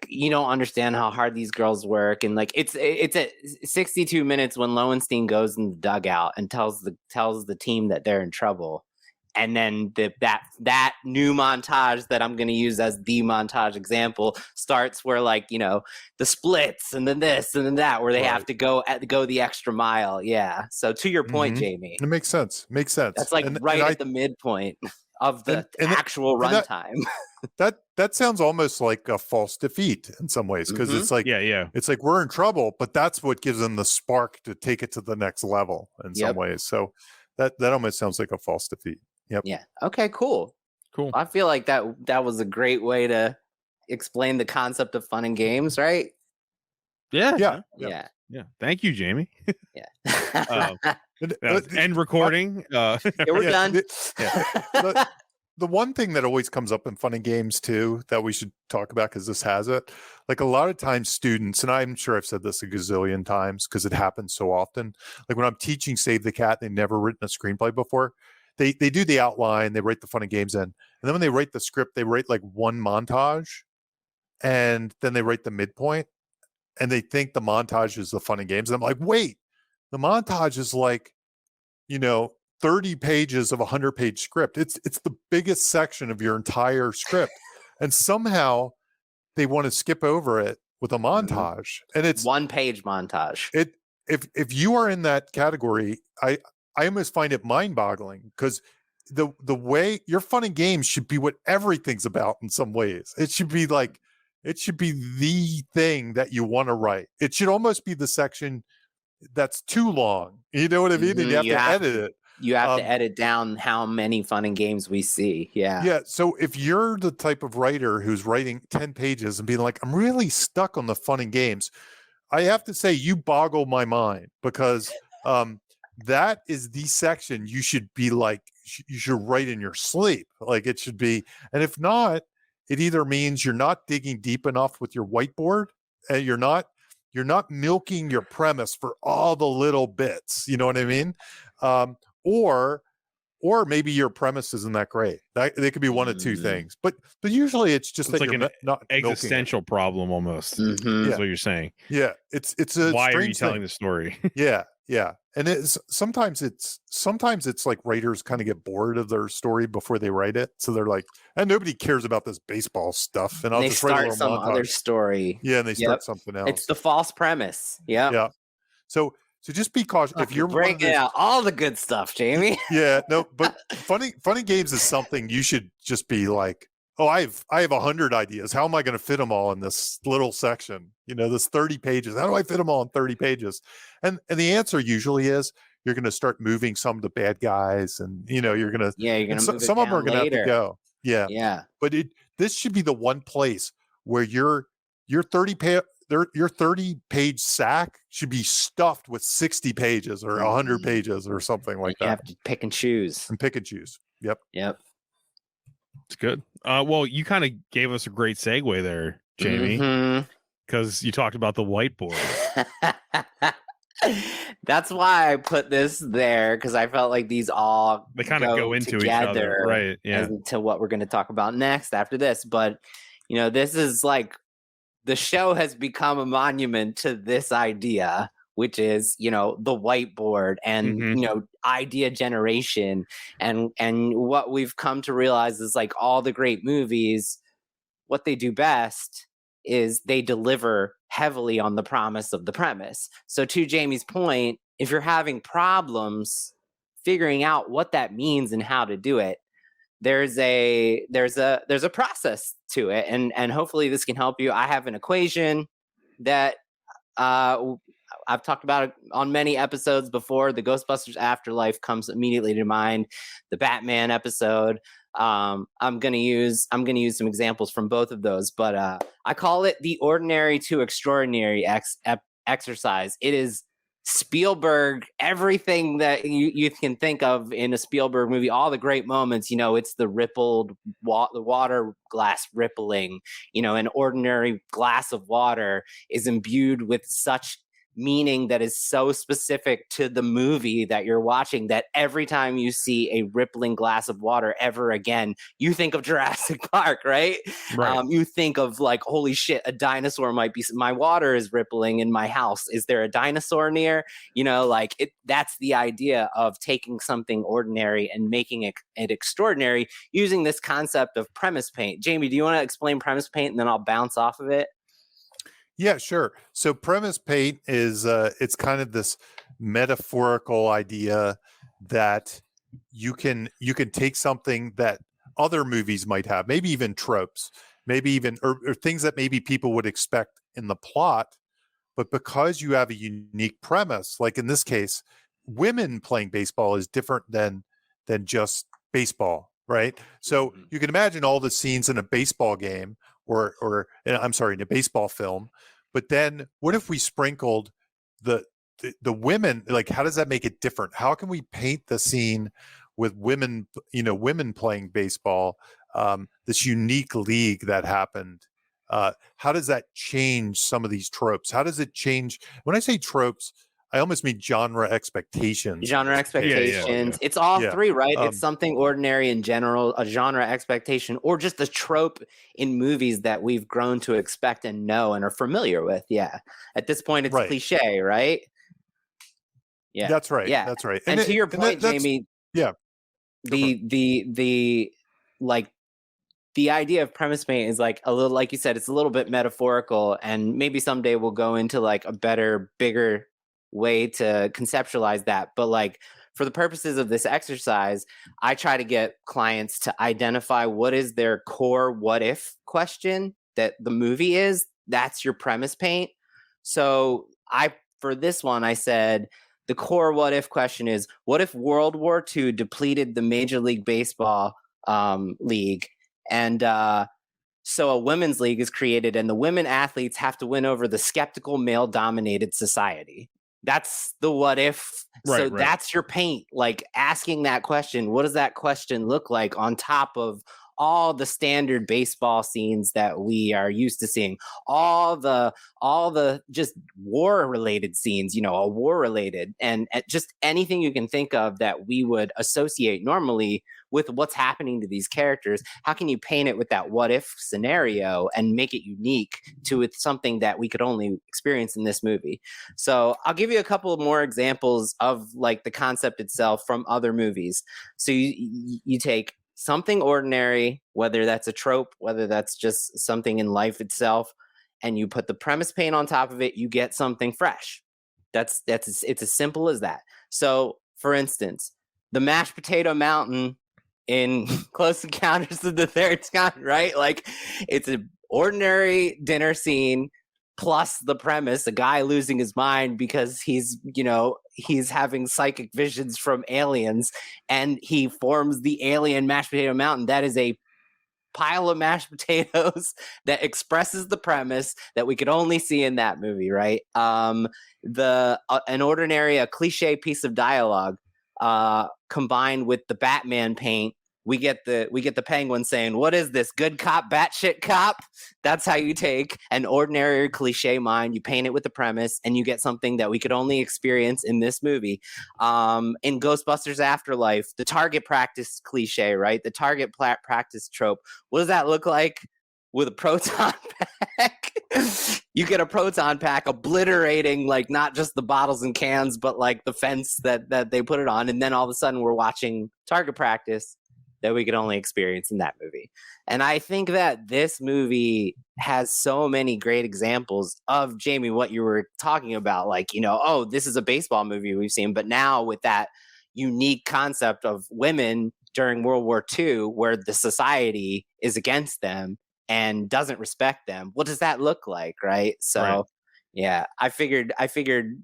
you don't understand how hard these girls work, and like it's at 62 minutes when Lowenstein goes in the dugout and tells the team that they're in trouble, and then that new montage that I'm going to use as the montage example starts where the splits and then this and then that where they have to go the extra mile. Yeah. So to your point, Jamie, it makes sense. That's like at the midpoint of the actual runtime. That sounds almost like a false defeat in some ways because it's like it's like we're in trouble, but that's what gives them the spark to take it to the next level in some ways. So that almost sounds like a false defeat. Yep. Yeah. Okay. Cool. I feel like that was a great way to explain the concept of fun and games, right? Yeah. Yeah. Yeah. Thank you, Jamie. Yeah. End recording. Yeah, we're yeah, done. The one thing that always comes up in fun and games too that we should talk about, because this has it, like a lot of times students, and I'm sure I've said this a gazillion times because it happens so often, like when I'm teaching Save the Cat, they've never written a screenplay before, they do the outline, they write the fun and games in, and then when they write the script, they write like one montage, and then they write the midpoint, and they think the montage is the fun and games, and I'm like, wait, the montage is like, 30 pages of a 100-page script. It's the biggest section of your entire script. And somehow they want to skip over it with a montage. And it's 1-page montage. If you are in that category, I almost find it mind-boggling, because the way your fun and games should be what everything's about in some ways. It should be the thing that you want to write. It should almost be the section that's too long. You know what I mean? And you have to edit it. You have to edit down how many fun and games we see. Yeah. Yeah. So if you're the type of writer who's writing 10 pages and being like, I'm really stuck on the fun and games, I have to say you boggle my mind, because that is the section you should be like, you should write in your sleep. Like it should be. And if not, it either means you're not digging deep enough with your whiteboard, and you're not milking your premise for all the little bits. You know what I mean? Or maybe your premise isn't that great. They could be one of two things, but usually it's just It's that like you're an not existential problem almost. Is what you're saying. Yeah, it's a why are you strange telling thing. the story? Yeah, and sometimes it's like writers kind of get bored of their story before they write it, so they're like, and nobody cares about this baseball stuff, and I'll they just write a start little some montage. other story. Yeah, and they start something else. It's the false premise. Yeah. So just be cautious. If you're breaking out all the good stuff, Jamie. Yeah, no, but funny games is something you should just be like, oh, I have 100 ideas. How am I going to fit them all in this little section? This 30 pages. How do I fit them all in 30 pages? And the answer usually is you're going to start moving some of the bad guys, and you're going to move some of them are going to have later. to go. Yeah. But this should be the one place where your 30-page sack should be stuffed with 60 pages or 100 pages or something like that. You have to pick and choose. Yep. It's good. Well, you kind of gave us a great segue there, Jamie, because you talked about the whiteboard. That's why I put this there, because I felt like these all they kind of go into each other, right? Yeah. To what we're going to talk about next after this, but this is like, the show has become a monument to this idea, which is, the whiteboard and, idea generation. And what we've come to realize is, like, all the great movies, what they do best is they deliver heavily on the promise of the premise. So to Jamie's point, if you're having problems figuring out what that means and how to do it, there's a process to it, and hopefully this can help you. I have an equation that I've talked about it on many episodes before. The Ghostbusters Afterlife comes immediately to mind. The Batman episode. I'm gonna use some examples from both of those, but I call it the ordinary to extraordinary exercise. It is Spielberg, everything that you can think of in a Spielberg movie, all the great moments, it's the rippled the water glass rippling, an ordinary glass of water is imbued with such meaning that is so specific to the movie that you're watching that every time you see a rippling glass of water ever again, you think of Jurassic Park, right? You think of, like, holy shit, a dinosaur might be, my water is rippling in my house. Is there a dinosaur near? That's the idea of taking something ordinary and making it extraordinary using this concept of premise paint. Jamie, do you want to explain premise paint, and then I'll bounce off of it? Yeah, sure. So premise paint is it's kind of this metaphorical idea that you can take something that other movies might have, maybe even tropes, maybe even or things that maybe people would expect in the plot, but because you have a unique premise, like in this case, women playing baseball is different than just baseball, right? So you can imagine all the scenes in a baseball game or I'm sorry, in a baseball film, But then what if we sprinkled the women? Like, how does that make it different? How can we paint the scene with women, women playing baseball, this unique league that happened? How does that change some of these tropes? How does it change? When I say tropes, I almost mean genre expectations. Genre expectations. It's all three, right? It's something ordinary in general, a genre expectation, or just a trope in movies that we've grown to expect and know and are familiar with. Yeah. At this point, it's cliche, right? Yeah. That's right. Yeah. That's right. And to your point, Jamie, the idea of premise paint is like a little, like you said, it's a little bit metaphorical, and maybe someday we'll go into like a better, bigger way to conceptualize that. But like for the purposes of this exercise, I try to get clients to identify what is their core what if question that the movie is. That's your premise paint. So for this one, I said the core what if question is, what if World War II depleted the Major League Baseball league, and so a women's league is created, and the women athletes have to win over the skeptical male-dominated society. That's the what if. So that's your paint, like asking that question. What does that question look like on top of all the standard baseball scenes that we are used to seeing, all the just war related scenes, a war related, and just anything you can think of that we would associate normally with what's happening to these characters. How can you paint it with that what if scenario and make it unique to it's something that we could only experience in this movie? So I'll give you a couple of more examples of like the concept itself from other movies. So you take something ordinary, whether that's a trope, whether that's just something in life itself, and you put the premise paint on top of it, you get something fresh. It's as simple as that. So for instance, the mashed potato mountain in Close Encounters of the Third Kind, right? Like it's an ordinary dinner scene plus the premise, a guy losing his mind because he's having psychic visions from aliens, and he forms the alien mashed potato mountain. That is a pile of mashed potatoes that expresses the premise that we could only see in that movie, right? An ordinary, a cliche piece of dialogue combined with the Batman paint, we get the Penguin saying, "What is this? Good cop, batshit cop?" That's how you take an ordinary cliche mind, you paint it with the premise, and you get something that we could only experience in this movie. In Ghostbusters Afterlife, the target practice cliche, right? The target practice trope. What does that look like with a proton pack? You get a proton pack obliterating like not just the bottles and cans, but like the fence that they put it on, and then all of a sudden we're watching target practice that we could only experience in that movie. And I think that this movie has so many great examples of, Jamie, what you were talking about, like, this is a baseball movie we've seen, but now with that unique concept of women during World War II, where the society is against them and doesn't respect them, what does that look like, right? So yeah, I figured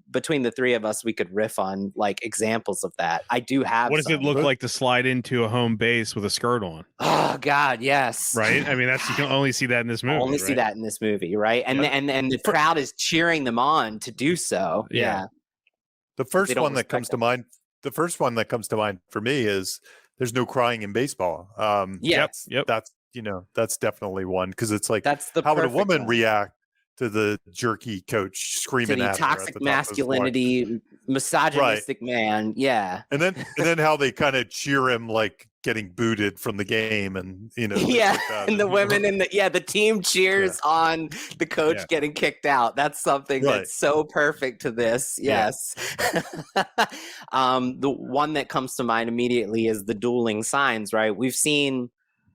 between the three of us, we could riff on like examples of that. I do have. What does it look like to slide into a home base with a skirt on? Oh God, yes. Right. I mean, you can only see that in this movie. See that in this movie, right? And and the crowd is cheering them on to do so. Yeah. The first one that comes to mind. The first one that comes to mind for me is there's no crying in baseball. Yes. That's definitely one, because it's like, that's the how would a woman react to the jerky coach screaming at her toxic masculinity, misogynistic man, and then how they kind of cheer him like getting booted from the game, and like that. And the women in the team cheers on the coach getting kicked out. That's something that's so perfect to this. Yes. The one that comes to mind immediately is the dueling signs, right? We've seen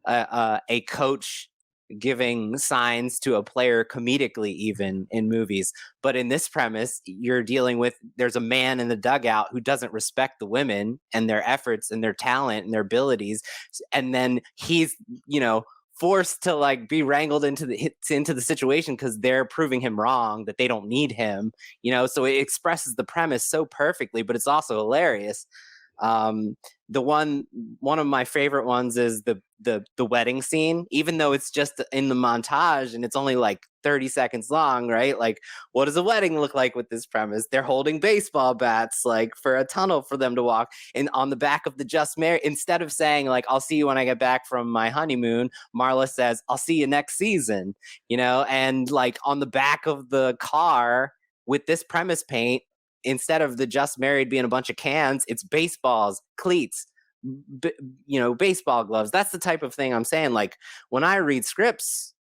a coach giving signs to a player comedically, even in movies, but in this premise, you're dealing with, there's a man in the dugout who doesn't respect the women and their efforts and their talent and their abilities, and then he's forced to like be wrangled into the situation because they're proving him wrong, that they don't need him, so it expresses the premise so perfectly, but it's also hilarious. One of my favorite ones is the wedding scene, even though it's just in the montage and it's only like 30 seconds long, right? Like, what does a wedding look like with this premise? They're holding baseball bats like for a tunnel for them to walk in on the back of the just married. Instead of saying like, I'll see you when I get back from my honeymoon, Marla says, I'll see you next season, and like on the back of the car with this premise paint, instead of the just married being a bunch of cans, it's baseballs, cleats, baseball gloves. That's the type of thing I'm saying. Like when I read scripts,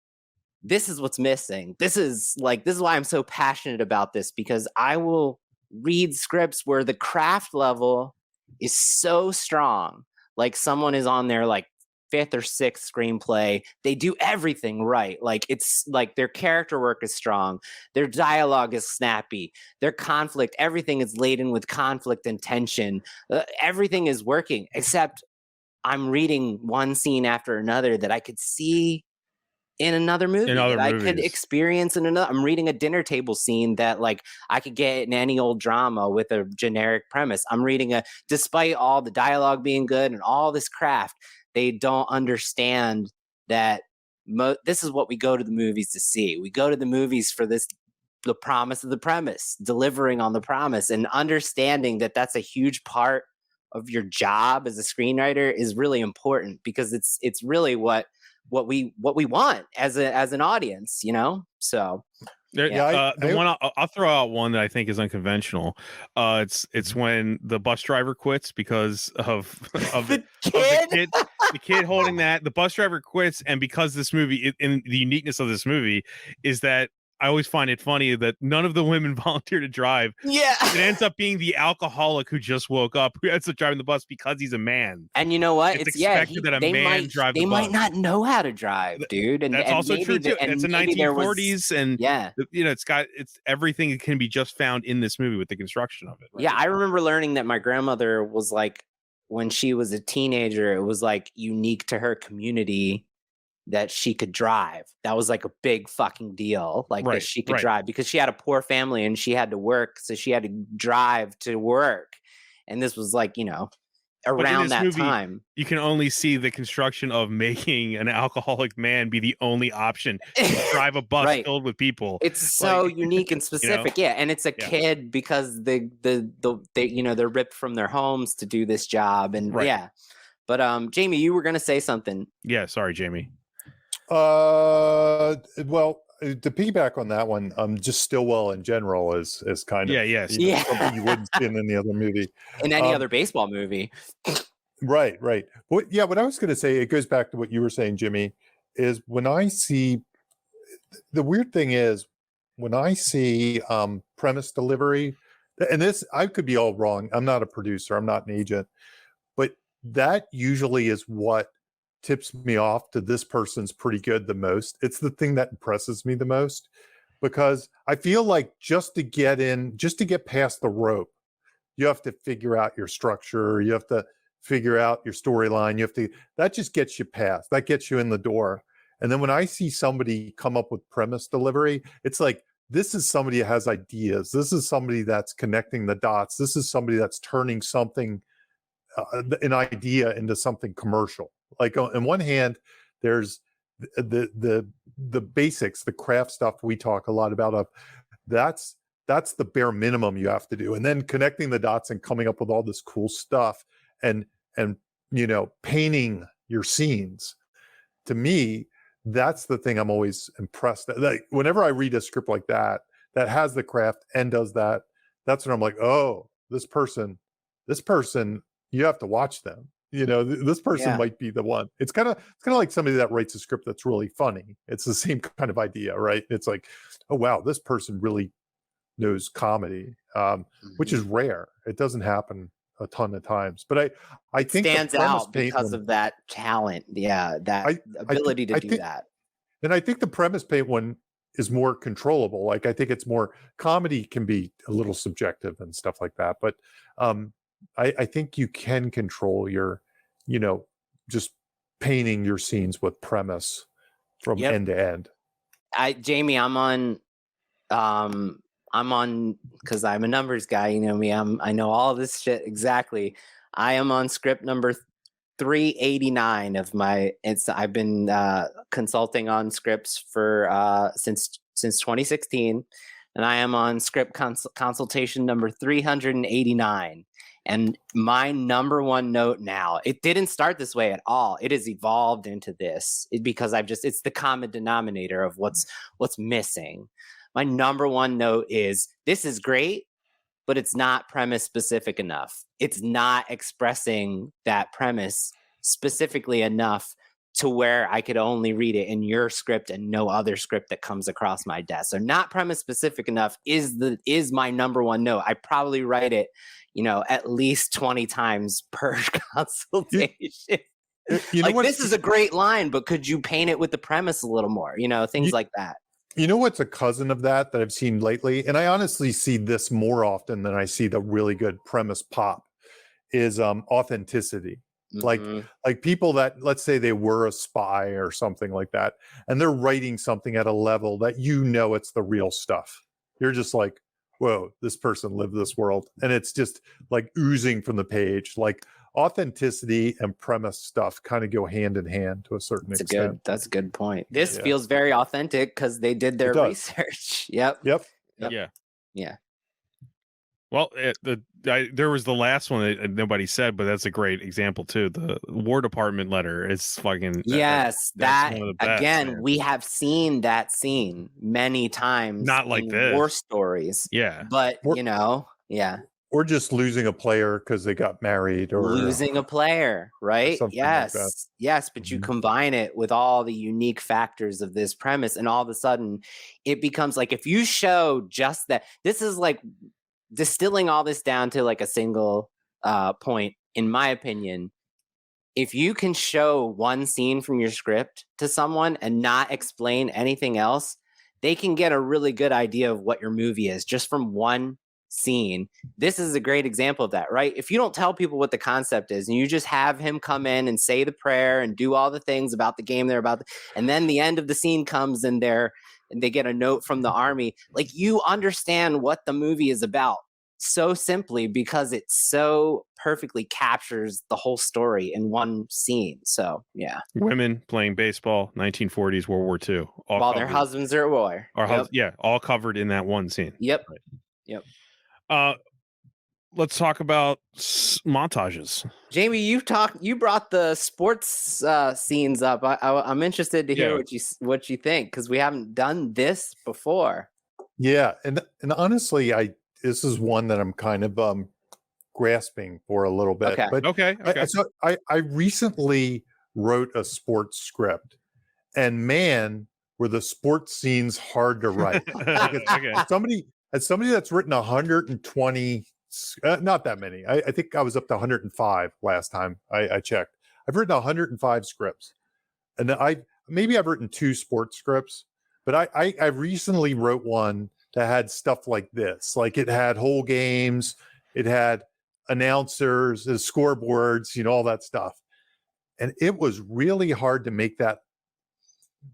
this is what's missing. This is why I'm so passionate about this, because I will read scripts where the craft level is so strong. Like someone is on their like 5th or 6th screenplay. They do everything right. Like it's like their character work is strong. Their dialogue is snappy. Their conflict, everything is laden with conflict and tension. Everything is working, except I'm reading one scene after another that I could see in another movie that I could experience in another. I'm reading a dinner table scene that like I could get in any old drama with a generic premise. I'm reading despite all the dialogue being good and all this craft, they don't understand that this is what we go to the movies to see. We go to the movies for the promise of the premise, delivering on the promise, and understanding that that's a huge part of your job as a screenwriter is really important, because it's really what we want as an audience, So I'll throw out one that I think is unconventional. It's when the bus driver quits because of the kid holding that. The bus driver quits, and because this movie, and the uniqueness of this movie is that I always find it funny that none of the women volunteer to drive. Yeah. It ends up being the alcoholic who just woke up who ends up driving the bus because he's a man. And you know what? It's expected that a man drive the bus. They might not know how to drive, dude. And that's also true too. And it's the 1940s, and yeah, it's everything that can be just found in this movie with the construction of it. Right? Yeah, I remember learning that my grandmother was like, when she was a teenager, it was like unique to her community that she could drive. That was like a big fucking deal. Like that she could drive, because she had a poor family and she had to work. So she had to drive to work. And this was like, around that time. You can only see the construction of making an alcoholic man be the only option to drive a bus filled with people. It's so unique and specific. Yeah. And it's a kid, because they they're ripped from their homes to do this job. And But Jamie, you were going to say something. Yeah. Sorry, Jamie. Well, to piggyback on that one, just Stillwell in general is kind of something you wouldn't see in any other movie, in any other baseball movie. Right. What I was going to say, it goes back to what you were saying, Jimmy, is when I see, the weird thing is when I see premise delivery, and this, I could be all wrong. I'm not a producer. I'm not an agent, but that usually is what tips me off to this person's pretty good the most. It's the thing that impresses me the most, because I feel like just to get past the rope, you have to figure out your structure. You have to figure out your storyline. That just gets you past, that gets you in the door. And then when I see somebody come up with premise delivery, it's like, this is somebody that has ideas. This is somebody that's connecting the dots. This is somebody that's turning something, an idea into something commercial. Like on one hand, there's the basics, the craft stuff we talk a lot about. That's the bare minimum you have to do, and then connecting the dots and coming up with all this cool stuff, and painting your scenes. To me, that's the thing I'm always impressed at. Like whenever I read a script like that has the craft and does that, that's when I'm like, oh, this person, you have to watch them. This person might be the one. It's kind of like somebody that writes a script that's really funny. It's the same kind of idea, right? It's like, oh wow, this person really knows comedy, which is rare. It doesn't happen a ton of times. But I think stands out because of that talent. Yeah, that ability to do that. And I think the premise paint one is more controllable. Like I think it's more, comedy can be a little subjective and stuff like that. But I think you can control your, just painting your scenes with premise from end to end. Jamie, I'm on because I'm a numbers guy. You know me. I know all this shit exactly. I am on script number 389 of my. I've been consulting on scripts for since 2016, and I am on script consultation number 389. And my number one note now, it didn't start this way at all. It has evolved into this because it's the common denominator of what's missing. My number one note is, this is great, but it's not premise specific enough. It's not expressing that premise specifically enough to where I could only read it in your script and no other script that comes across my desk. So not premise specific enough is my number one note. I probably write it, at least 20 times per consultation. This is a great line, but could you paint it with the premise a little more? Things like that. You know what's a cousin of that I've seen lately, and I honestly see this more often than I see the really good premise pop, is authenticity. Mm-hmm. Like people that, let's say they were a spy or something like that, and they're writing something at a level that it's the real stuff. You're just like, whoa, this person lived this world. And it's just like oozing from the page. Like authenticity and premise stuff kind of go hand in hand to a certain extent. That's a good point. This feels very authentic because they did their research. Yep. Yeah. Well, there was the last one that nobody said, but that's a great example too. The War Department letter is fucking. Yes, that's one of the best, again, man. We have seen that scene many times. Not like this. War stories. Yeah, but or just losing a player because they got married, or losing a player, right? Yes, like yes. But you combine it with all the unique factors of this premise, and all of a sudden, it becomes like, if you show just that, this is like distilling all this down to like a single point, in my opinion. If you can show one scene from your script to someone and not explain anything else, they can get a really good idea of what your movie is just from one scene. This is a great example of that, right? If you don't tell people what the concept is and you just have him come in and say the prayer and do all the things about the game they're about, and then the end of the scene comes and they get a note from the army, like, you understand what the movie is about so simply because it so perfectly captures the whole story in one scene. So yeah, women playing baseball, 1940s, World War II, while their husbands are at war. All covered in that one scene. Yep. Right. Yep. Let's talk about montages. Jamie, you brought the sports scenes up. I'm interested to hear what you think, because we haven't done this before. Yeah, and honestly, this is one that I'm kind of grasping for a little bit. Okay. But okay. So I recently wrote a sports script, and man, were the sports scenes hard to write. Somebody that's written 120, not that many. I think I was up to 105 last time I checked. I've written 105 scripts, and I've written 2 sports scripts, but I recently wrote one that had stuff like this. Like, it had whole games, it had announcers, scoreboards, all that stuff. And it was really hard to make that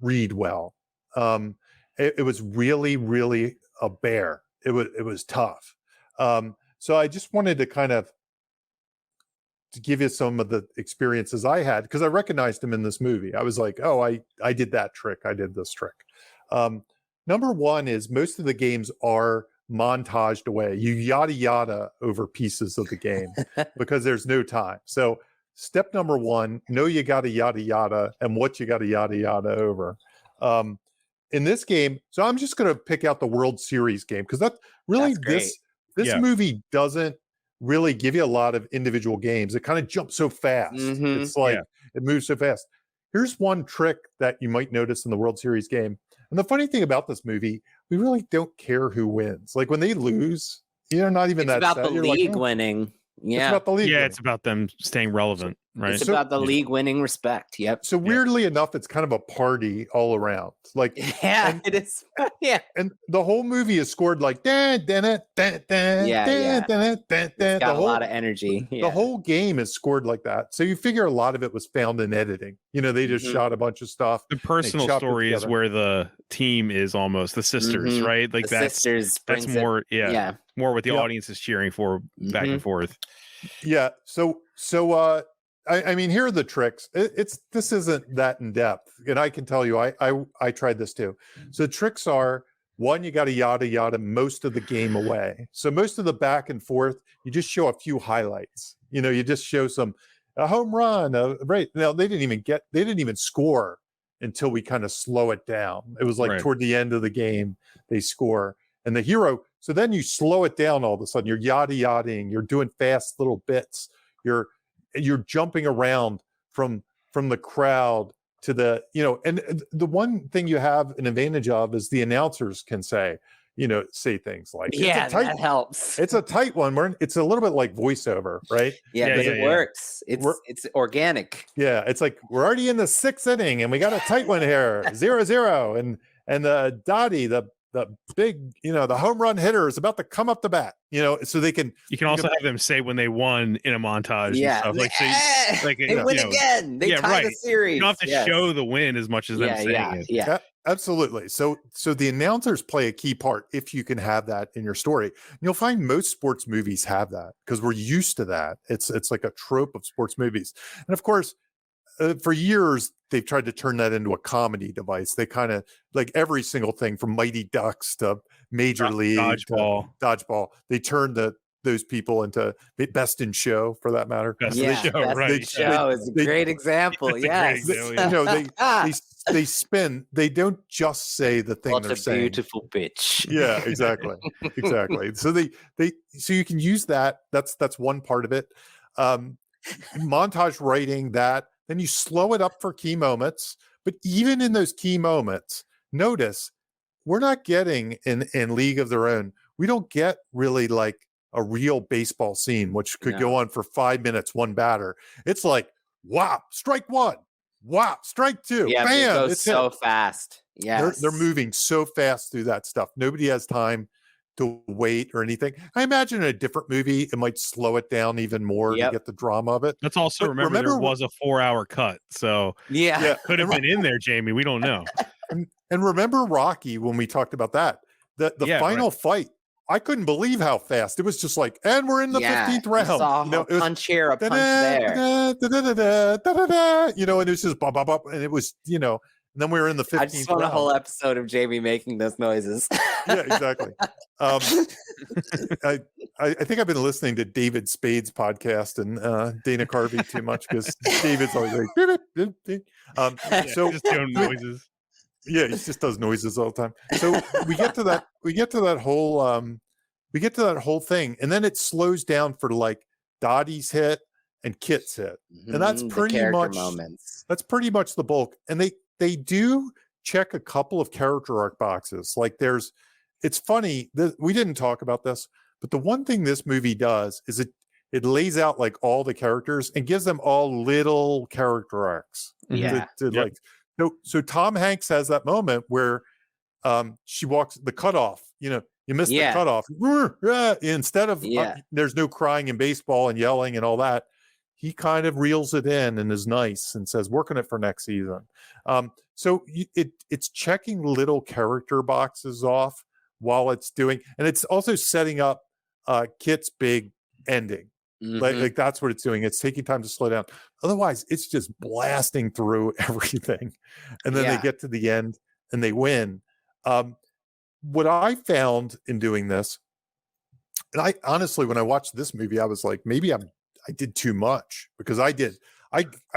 read well. It was really, really a bear. It was tough. So I just wanted to kind of to give you some of the experiences I had, because I recognized him in this movie. I was like, oh, I did that trick. I did this trick. Number one is most of the games are montaged away. You yada yada over pieces of the game because there's no time. So step number one, know you got to yada yada and what you got to yada yada over. In this game, so I'm just going to pick out the World Series game, because that's this movie doesn't really give you a lot of individual games. It kind of jumps so fast. Mm-hmm. It's like it moves so fast. Here's one trick that you might notice in the World Series game. And the funny thing about this movie, we really don't care who wins. Like, when they lose, not even that. It's about the league winning. Yeah. It's about the league. Yeah, it's about them staying relevant, right? It's about the league winning respect. Yep. So weirdly enough, it's kind of a party all around. Like, it is. Yeah. And the whole movie is scored like it's got a lot of energy. Yeah. The whole game is scored like that. So you figure a lot of it was found in editing. They just shot a bunch of stuff. The personal story is where the team is almost the sisters, right? Like the sisters. That's more, more what the audience is cheering for back and forth. Yeah. I mean, here are the tricks. This isn't that in depth, and I can tell you, I tried this too. So tricks are, one, you got to yada yada most of the game away. So most of the back and forth, you just show a few highlights. You just show a home run. Right now, they didn't even score until we kind of slow it down. It was like toward the end of the game they score, and the hero. So then you slow it down. All of a sudden, you're yada yadaing. You're doing fast little bits. You're jumping around from the crowd to the, and the one thing you have an advantage of is the announcers can say things like, that helps. It's a tight one. It's a little bit like voiceover, right? It works. It's organic. Yeah, it's like, we're already in the 6th inning and we got a tight one here, 0-0, and the Dottie, the big, the home run hitter is about to come up the bat, so they can. You can also have them say when they won in a montage. Yeah, and stuff. They win again. They tie the series. You don't have to show the win as much as them saying it. Yeah, absolutely. So the announcers play a key part if you can have that in your story. And you'll find most sports movies have that because we're used to that. It's like a trope of sports movies, and of course. For years, they've tried to turn that into a comedy device. They kind of like every single thing from Mighty Ducks to Major League Dodgeball. They turned those people into Best in Show, for that matter. Best in Show is a great example. Yes, they spin. They don't just say the thing they're saying. What a beautiful bitch. Yeah, exactly. So you can use that. That's one part of it. Montage writing that. Then you slow it up for key moments. But even in those key moments, notice we're not getting in League of Their Own. We don't get really like a real baseball scene, which could go on for 5 minutes, one batter. It's like, wow, strike one. Wow, strike two. Yeah, bam. It goes so fast. Yeah, they're moving so fast through that stuff. Nobody has time to wait or anything. I imagine in a different movie, it might slow it down even more to get the drama of it. Let's also remember there was a 4-hour cut. So could have been in there, Jamie. We don't know. And remember Rocky when we talked about that, the final fight, I couldn't believe how fast it was. Just like, and we're in the 15th round. It was punch here, a punch there. And it was just bop, bop, bop, and it was, and then we were in the 15th round. I just want a whole episode of Jamie making those noises. Yeah, exactly. I think I've been listening to David Spade's podcast and Dana Carvey too much because David's always like, so just doing noises. Yeah, he just does noises all the time. So we get to that whole thing, and then it slows down for like Dottie's hit and Kit's hit, and that's pretty much moments. That's pretty much the bulk. And they do check a couple of character arc boxes. Like it's funny that we didn't talk about this, but the one thing this movie does is it lays out like all the characters and gives them all little character arcs. Yeah. Like. So Tom Hanks has that moment where she walks the cutoff, you missed the cutoff. Instead of there's no crying in baseball and yelling and all that, he kind of reels it in and is nice and says, working it for next season. So it's checking little character boxes off while it's doing, and it's also setting up Kit's big ending. Like that's what it's doing. It's taking time to slow down. Otherwise, it's just blasting through everything. And then they get to the end and they win. What I found in doing this, and I honestly, when I watched this movie, I was like, maybe I did too much because I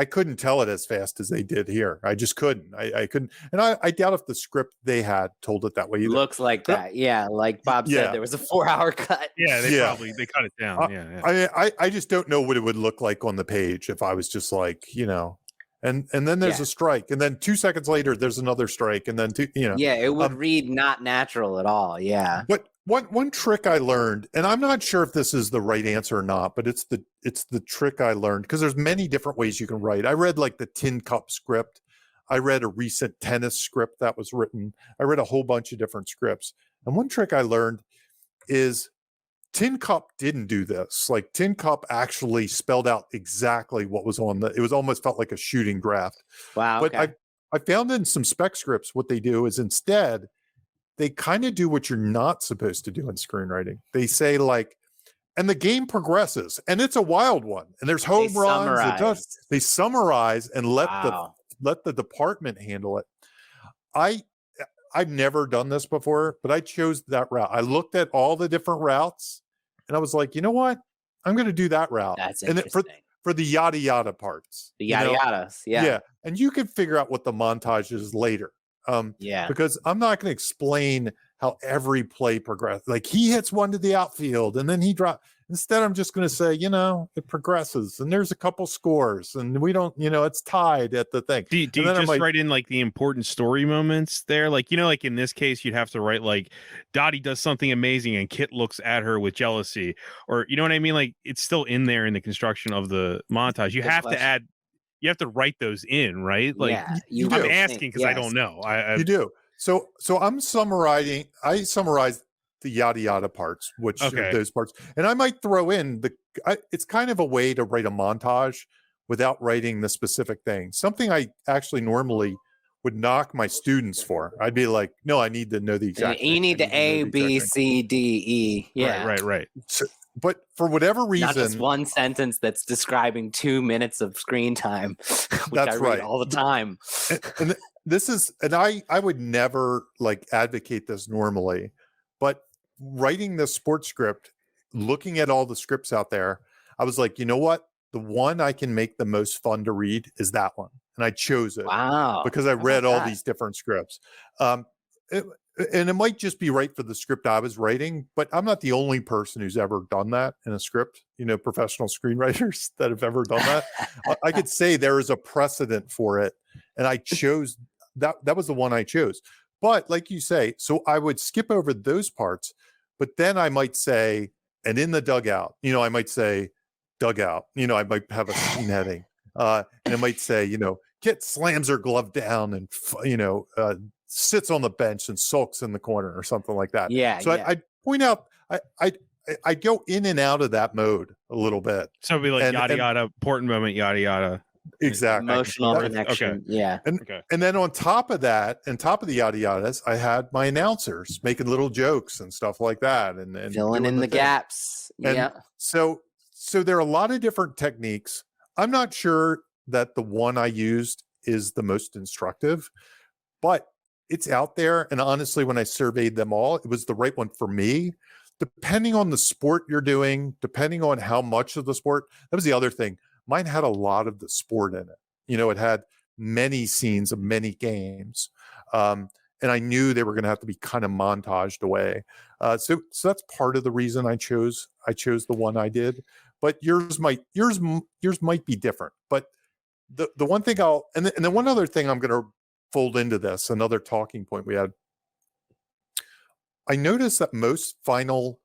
couldn't tell it as fast as they did here. I just couldn't. I couldn't. And I doubt if the script they had told it that way either. Looks like that. Yeah. Like Bob said, there was a 4-hour cut. Yeah. They cut it down. I just don't know what it would look like on the page if I was just like, and then there's a strike. And then 2 seconds later, there's another strike. And then Yeah. It would read not natural at all. Yeah. But one trick I learned, and I'm not sure if this is the right answer or not, but it's the trick I learned because there's many different ways you can write. I read like the Tin Cup script. I read a recent tennis script that was written. I read a whole bunch of different scripts. And one trick I learned is Tin Cup didn't do this. Like Tin Cup actually spelled out exactly what was on it was almost felt like a shooting draft. Wow. But I found in some spec scripts, what they do is instead, they kind of do what you're not supposed to do in screenwriting. They say like, and the game progresses, and it's a wild one. And there's home runs. They summarize and let the department handle it. I've never done this before, but I chose that route. I looked at all the different routes, and I was like, you know what? I'm going to do that route. That's and interesting. For the yada yada parts, the yada yadas, yeah, and you can figure out what the montage is later. Because I'm not going to explain how every play progresses. Like he hits one to the outfield and then he drops. Instead, I'm just going to say, it progresses and there's a couple scores and we don't, it's tied at the thing. Do you just write in like the important story moments there? Like, like in this case, you'd have to write like Dottie does something amazing and Kit looks at her with jealousy, or you know what I mean? Like it's still in there in the construction of the montage. You have to add. You have to write those in, right? Like I'm asking because I don't know. You do. So I'm summarizing. I summarized the yada yada parts, which are those parts, and I might throw in it's kind of a way to write a montage without writing the specific thing. Something I actually normally would knock my students for. I'd be like, no, I need to know the exact. You need the A, B, C, D, E. Yeah, right. So, but for whatever reason, not just one sentence that's describing 2 minutes of screen time, which that's I read all the time. And this is, and I would never like advocate this normally, but writing this sports script, looking at all the scripts out there, I was like, you know what? The one I can make the most fun to read is that one. And I chose it. Wow. Because I read all these different scripts. And it might just be right for the script I was writing, but I'm not the only person who's ever done that in a script. Professional screenwriters that have ever done that. I could say there is a precedent for it, and I chose that. That was the one I chose. But like you say, so I would skip over those parts, but then I might say, and in the dugout, I might say dugout. I might have a scene heading, and I might say, Kit slams her glove down and sits on the bench and sulks in the corner or something like that. Yeah. So I point out, I go in and out of that mode a little bit. So it'd be like yada yada, important moment, yada yada. Exactly. Emotional connection. Okay. Yeah. And then on top of that, on top of the yada yadas, I had my announcers making little jokes and stuff like that, and filling in the gaps. And so there are a lot of different techniques. I'm not sure that the one I used is the most instructive, but it's out there. And honestly, when I surveyed them all, it was the right one for me. Depending on the sport you're doing, depending on how much of the sport, that was the other thing. Mine had a lot of the sport in it. It had many scenes of many games. And I knew they were going to have to be kind of montaged away. So that's part of the reason I chose the one I did. But yours might be different. But the one thing and then one other thing I'm going to fold into this, another talking point we had. I noticed that most final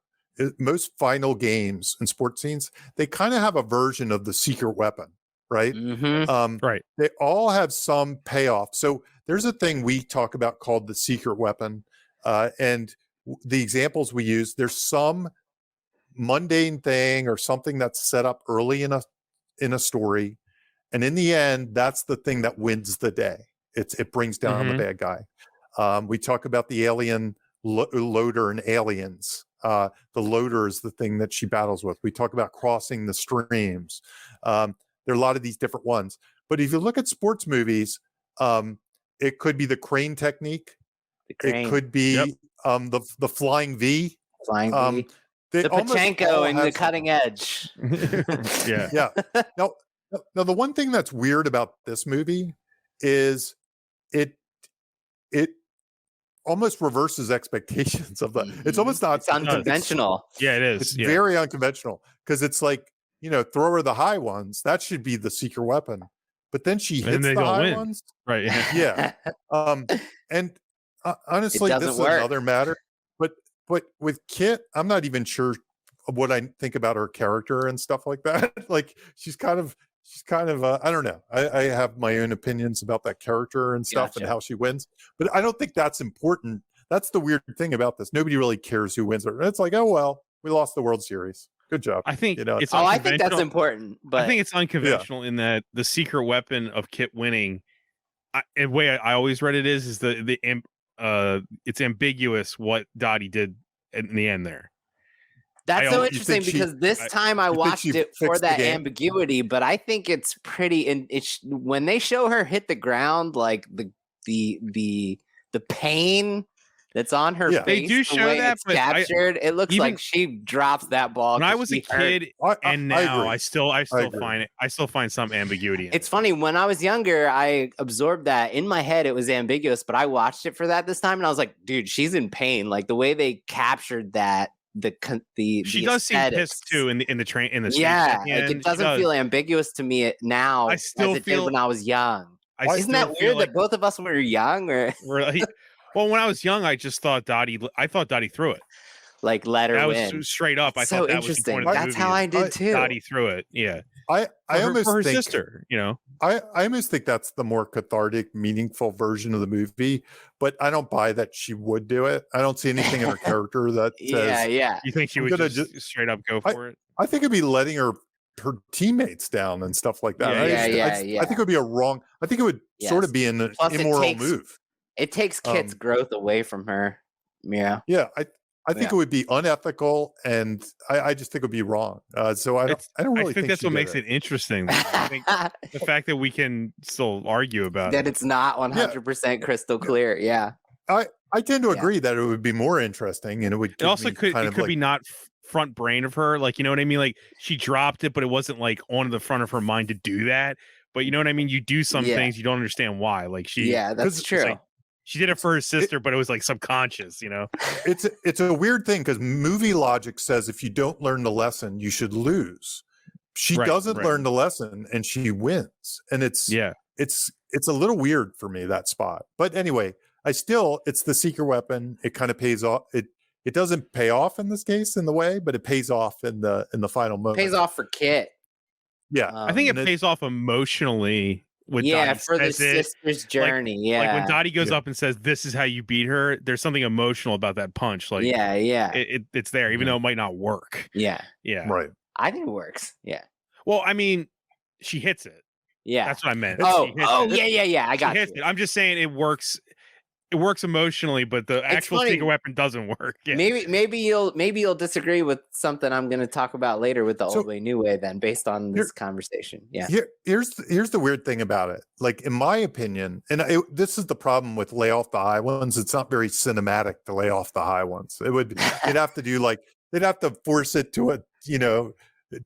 games and sports scenes, they kind of have a version of the secret weapon, right? Mm-hmm. Right. They all have some payoff. So there's a thing we talk about called the secret weapon, and the examples we use. There's some mundane thing or something that's set up early in a story, and in the end, that's the thing that wins the day. It brings down the bad guy. We talk about the alien loader and aliens. The loader is the thing that she battles with. We talk about crossing the streams. There are a lot of these different ones. But if you look at sports movies, it could be the crane technique. It could be the flying V. Flying V. The Pachenko and the cutting edge. Yeah. Now, the one thing that's weird about this movie is it almost reverses expectations of the. It's almost not. It's unconventional. Yeah, it is. It's very unconventional because it's like, throw her the high ones. That should be the secret weapon. But then she hits the high ones. Right. Yeah. And honestly, this is another matter. But with Kit, I'm not even sure what I think about her character and stuff like that. Like she's kind of I don't know. I have my own opinions about that character and stuff and how she wins, but I don't think that's important. That's the weird thing about this. Nobody really cares who wins it. It's like, oh, well, we lost the World Series. Good job. I think it's I think that's important, but I think it's unconventional in that the secret weapon of Kit winning, the way I always read it is it's ambiguous what Dottie did in the end there. That's so You interesting think because this time I you think watched she it for fixed the that game? ambiguity, but I think it's pretty. And when they show her hit the ground, like the pain that's on her Yeah. They face, do the show way that, it's but captured, it looks even- like she drops that ball. when I 'cause was a she hurt. kid I and agree. now I still agree. find it. I still find some ambiguity in It's it. funny, when I was younger, I absorbed that. In my head, it was ambiguous, but I watched it for that this time, and I was like, dude, she's in pain. Like the way they captured that, She does seem pissed too in the train in the streets Yeah, at the like end. it doesn't feel ambiguous to me now I as still it did feel- when I was young. I Isn't still that feel weird like that both of us were young, or we're like, well, when I was young, I just thought Dottie threw it. like let her That win? was straight up. I So thought that was the interesting. point of the That's movie. how is I did too. Dottie threw it. Yeah. I almost for her think sister, I almost think that's the more cathartic, meaningful version of the movie, but I don't buy that she would do it. I don't see anything in her character that says, Yeah. You think she I'm would gonna just straight up go for it? I think it'd be letting her teammates down and stuff like that. Yeah, I think it would be a wrong. I think it would sort of be an Plus, it immoral takes- move. It takes Kit's growth away from her. Yeah. Yeah, I think it would be unethical, and I just think it would be wrong. So I don't really I think that's she what did makes it interesting. I think the fact that we can still argue about That it. it's not 100% crystal clear. Yeah. I tend to agree that it would be more interesting, and it would. It also could be not front brain of her, like, you know what I mean? Like she dropped it, but it wasn't like on the front of her mind to do that. But you know what I mean? You do some things you don't understand why. Like that's true. Like, she did it for her sister, but it was like subconscious, It's a weird thing because movie logic says if you don't learn the lesson, you should lose. She doesn't learn the lesson, and she wins, and it's a little weird for me, that spot. But anyway, it's the secret weapon. It kind of pays off. It doesn't pay off in this case in the way, but it pays off in the final moment. Pays off for Kit. Yeah, I think it pays off emotionally. Dottie for the says it. sister's journey. Like when Dottie goes up and says, "This is how you beat her." There's something emotional about that punch. Like it's there, even though it might not work. Yeah, right. I think it works. Yeah. Well, I mean, she hits it. Yeah, that's what I meant. Yeah. I got it. I'm just saying it works. It works emotionally, but the actual secret weapon doesn't work. Yeah. Maybe you'll disagree with something I'm going to talk about later with the old way, new way. Then, based on this conversation, Here's the weird thing about it. Like in my opinion, and this is the problem with lay off the high ones. It's not very cinematic to lay off the high ones. You'd have to do they'd have to force it to a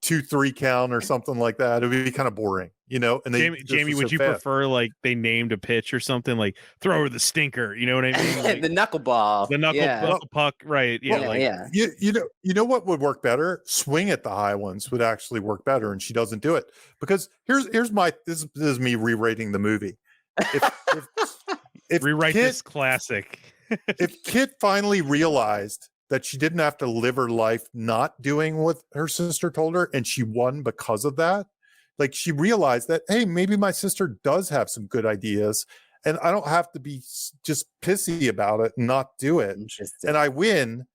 2-3 count or something like that. It would be kind of boring, And Jamie, would you prefer like they named a pitch or something like throw her the stinker? You know what I mean? Like, the knuckleball, the knuckle puck, right? Yeah, You know what would work better? Swing at the high ones would actually work better, and she doesn't do it because here's my this is me rewriting the movie. If rewrite this classic. If Kit finally realized that she didn't have to live her life not doing what her sister told her, and she won because of that. Like she realized that, hey, maybe my sister does have some good ideas, and I don't have to be just pissy about it and not do it. And I win.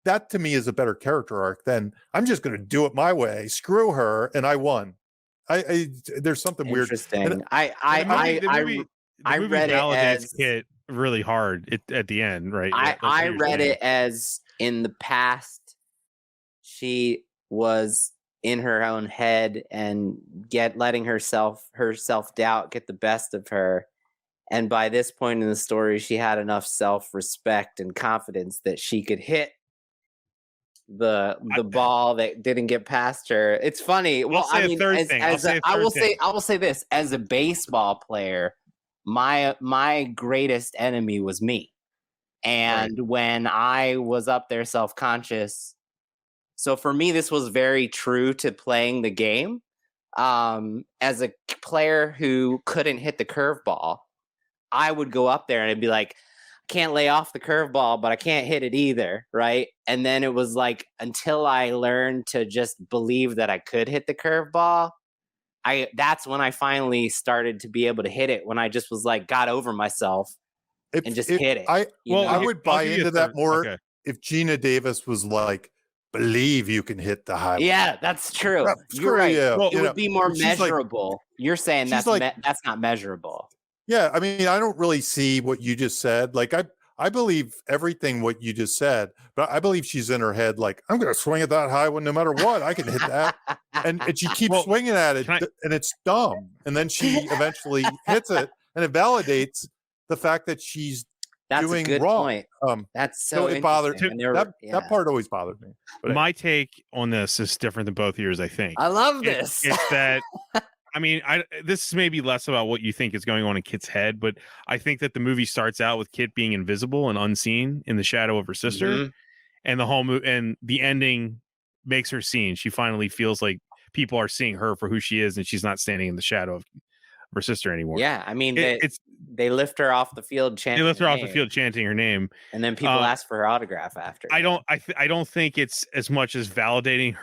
That to me is a better character arc than I'm just going to do it my way. Screw her, and I won. There's something weird. Interesting. I read it as Kit really hard at the end, right? I read it as in the past she was in her own head and letting her self-doubt get the best of her, and by this point in the story she had enough self-respect and confidence that she could hit the ball that didn't get past her. It's funny. Well, I mean, I will say this, as a baseball player, my greatest enemy was me. And when I was up there self-conscious, so for me, this was very true to playing the game. As a player who couldn't hit the curveball, I would go up there and I'd be like, I can't lay off the curveball, but I can't hit it either, right? And then it was like, until I learned to just believe that I could hit the curveball, that's when I finally started to be able to hit it, when I just was like, got over myself and just hit it. I would buy into that more if Gina Davis was like, believe you can hit the high. Yeah, that's true. You're right. It would be more measurable. You're saying that's not measurable. Yeah, I mean, I don't really see what you just said. Like, I believe everything what you just said, but I believe she's in her head like, I'm going to swing at that high one no matter what. I can hit that. And she keeps Well, swinging at it, and it's dumb. And then she eventually hits it, and it validates the fact that she's doing a good wrong. point. That's so it bothered that part always bothered me. But my take on this is different than both yours, I think. I love this. It's that I mean, this is maybe less about what you think is going on in Kit's head, but I think that the movie starts out with Kit being invisible and unseen in the shadow of her sister, and the whole and the ending makes her seen. She finally feels like people are seeing her for who she is, and she's not standing in the shadow of her sister anymore. Yeah, I mean, they lift her off the field chanting. They lift her off the field chanting her name, and then people ask for her autograph after. I don't think it's as much as validating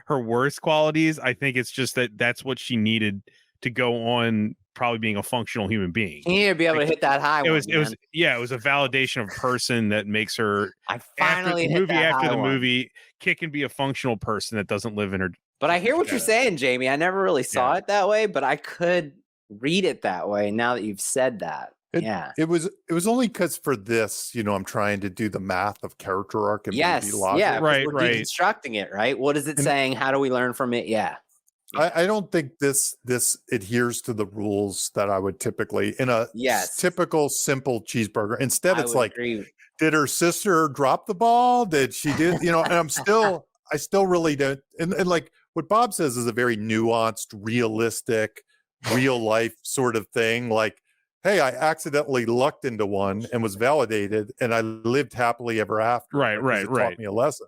her worst qualities. I think it's just that's what she needed to go on, probably being a functional human being. You need to be able to hit that high. It was a validation of person that makes her. I finally hit that high one. Movie, Kit can be a functional person that doesn't live in her. But I hear what you're saying, Jamie. I never really saw it that way, but I could read it that way now that you've said that. It was only because for this, I'm trying to do the math of character arc and movie logic. Yeah, right. We're deconstructing it, right? What is it saying? How do we learn from it? Yeah. I don't think this adheres to the rules that I would typically in a typical simple cheeseburger. Instead, it's did her sister drop the ball? Did she do? And I still really don't. And like what Bob says is a very nuanced, realistic, real life sort of thing. Like, hey, I accidentally lucked into one and was validated, and I lived happily ever after. Right. It taught me a lesson.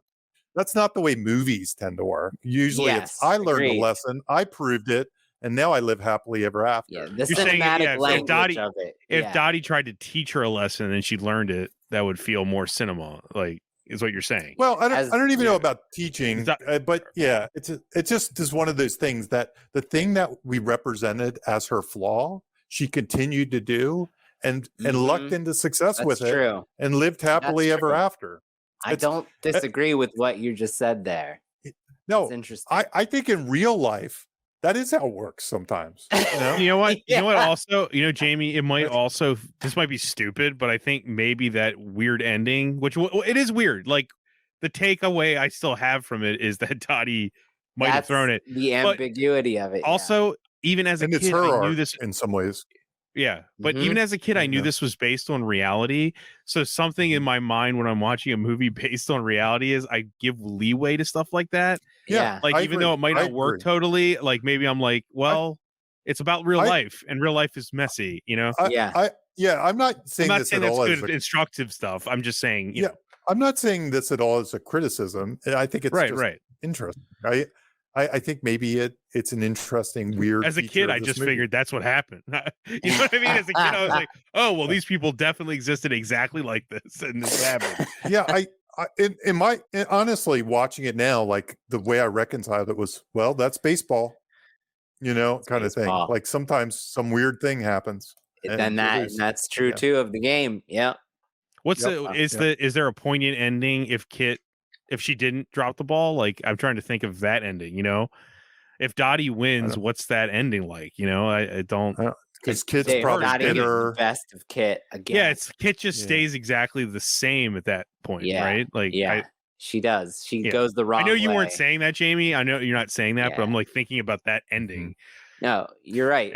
That's not the way movies tend to work. Usually it's I learned a lesson, I proved it, and now I live happily ever after. Yeah, the cinematic language of it. If Dottie tried to teach her a lesson and she learned it, that would feel more cinema, like is what you're saying. Well, I don't even know about teaching, but yeah, it just is one of those things that the thing that we represented as her flaw, she continued to do and lucked into success with it and lived happily ever after. I don't disagree with what you just said there. No, it's interesting. I think in real life, that is how it works sometimes. You know what? You know what? Also, Jamie, it might also, this might be stupid, but I think maybe that weird ending, which it is weird. Like the takeaway I still have from it is that Dottie might have thrown it. The ambiguity of it. Also, even as a kid, I knew this in some ways. Yeah, but even as a kid, I knew this was based on reality. So something in my mind when I'm watching a movie based on reality is I give leeway to stuff like that. Yeah, like even though it might not work totally, like maybe I'm like, well, it's about real life, and real life is messy, I'm not saying this at all as instructive stuff. I'm just saying, I'm not saying this at all as a criticism. I think it's just interesting. I think maybe it's an interesting, weird. As a kid, I just figured that's what happened. You know what I mean? As a kid, I was like, "Oh, well, these people definitely existed exactly like this, and this happened." Yeah, honestly, watching it now, like the way I reconciled it was, well, that's baseball, kind of thing. Like sometimes some weird thing happens, and that's true too of the game. Yeah. Is there a poignant ending if she didn't drop the ball? Like I'm trying to think of that ending, if Dottie wins, what's that ending like? I don't, because Kit's probably bitter. Best of Kit again. Yeah, Kit just stays exactly the same at that point, right? Like, she does. She goes the wrong way. I know you weren't saying that, Jamie. I know you're not saying that, but I'm like thinking about that ending. No, you're right.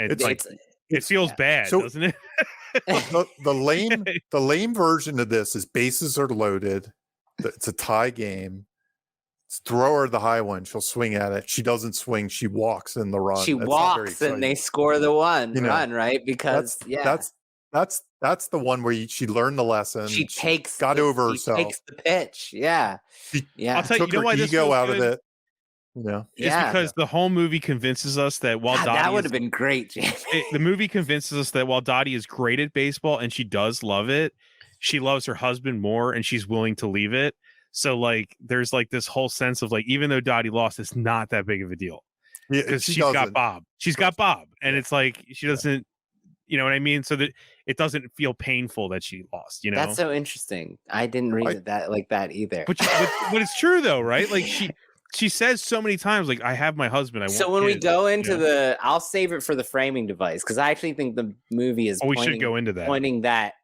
It feels bad, doesn't it? the lame version of this is bases are loaded. It's a tie game. Throw her the high one. She'll swing at it. She doesn't swing. She walks in the run. She walks and they score the run, right? Because that's the one where she learned the lesson. She got over herself. Takes the pitch. Yeah. I'll tell you, took her ego out of it. It's because the whole movie convinces us that while Dottie that would have been great, James. The movie convinces us that while Dottie is great at baseball and she does love it, she loves her husband more and she's willing to leave it. So like there's like this whole sense of like, even though Dottie lost, it's not that big of a deal. Because she's got Bob. She's got Bob. And it's like she doesn't, you know what I mean? So that it doesn't feel painful that she lost, That's so interesting. I didn't read it that like that either. But it's true though, right? Like she says so many times, like, I have my husband. So when we go into I'll save it for the framing device, because I actually think the movie is we should go into that. Pointing that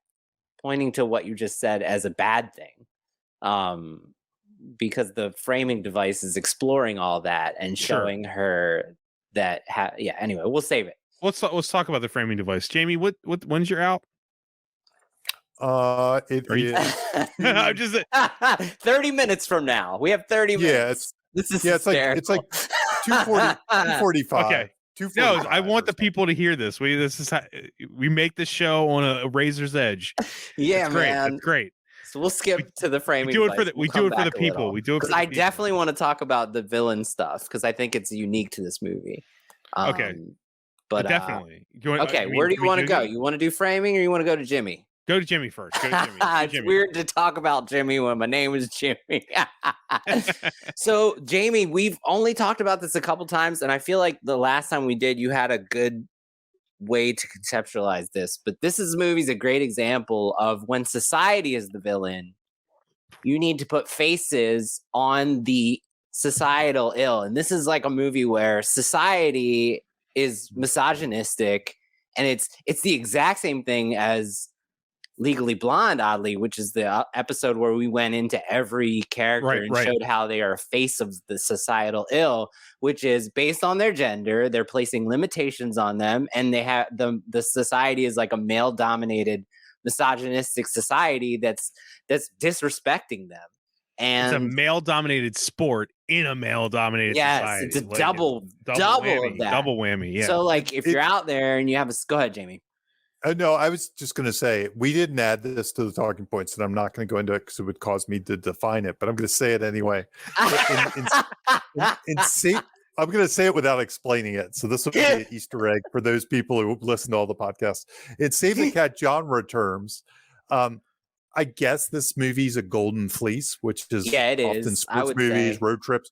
pointing to what you just said as a bad thing, because the framing device is exploring all that and showing her that. Anyway, we'll save it. Let's talk about the framing device. Jamie, when's your out? It is. I'm just 30 minutes from now. We have 30 minutes. It's like 2:40, 2:45. Okay. No, I want the people to hear this. This is how we make the show on a razor's edge. Yeah, it's great. man. It's great. So we'll skip to the framing. We do it for the people. We do it because I definitely want to talk about the villain stuff because I think it's unique to this movie. Okay, but definitely. Where do you want to go? You want to do framing or you want to go to Jimmy? Go to Jimmy first. It's weird to talk about Jimmy when my name is Jimmy. So, Jamie, we've only talked about this a couple times, and I feel like the last time we did, you had a good way to conceptualize this. But this movie's a great example of when society is the villain, you need to put faces on the societal ill. And this is like a movie where society is misogynistic, and it's the exact same thing as Legally Blonde, oddly, which is the episode where we went into every character and showed how they are a face of the societal ill, which is based on their gender. They're placing limitations on them, and they have the society is like a male-dominated, misogynistic society that's disrespecting them. And it's a male-dominated sport in a male-dominated society. Yes, it's a double whammy, of that. Double whammy, yeah. So, like, if you're out there and you have go ahead, Jamie. No, I was just going to say, we didn't add this to the talking points, and I'm not going to go into it because it would cause me to define it, but I'm going to say it anyway. I'm going to say it without explaining it. So this will be an Easter egg for those people who listen to all the podcasts. In Save the Cat genre terms, I guess this movie's a golden fleece, which is often sports movies, road trips,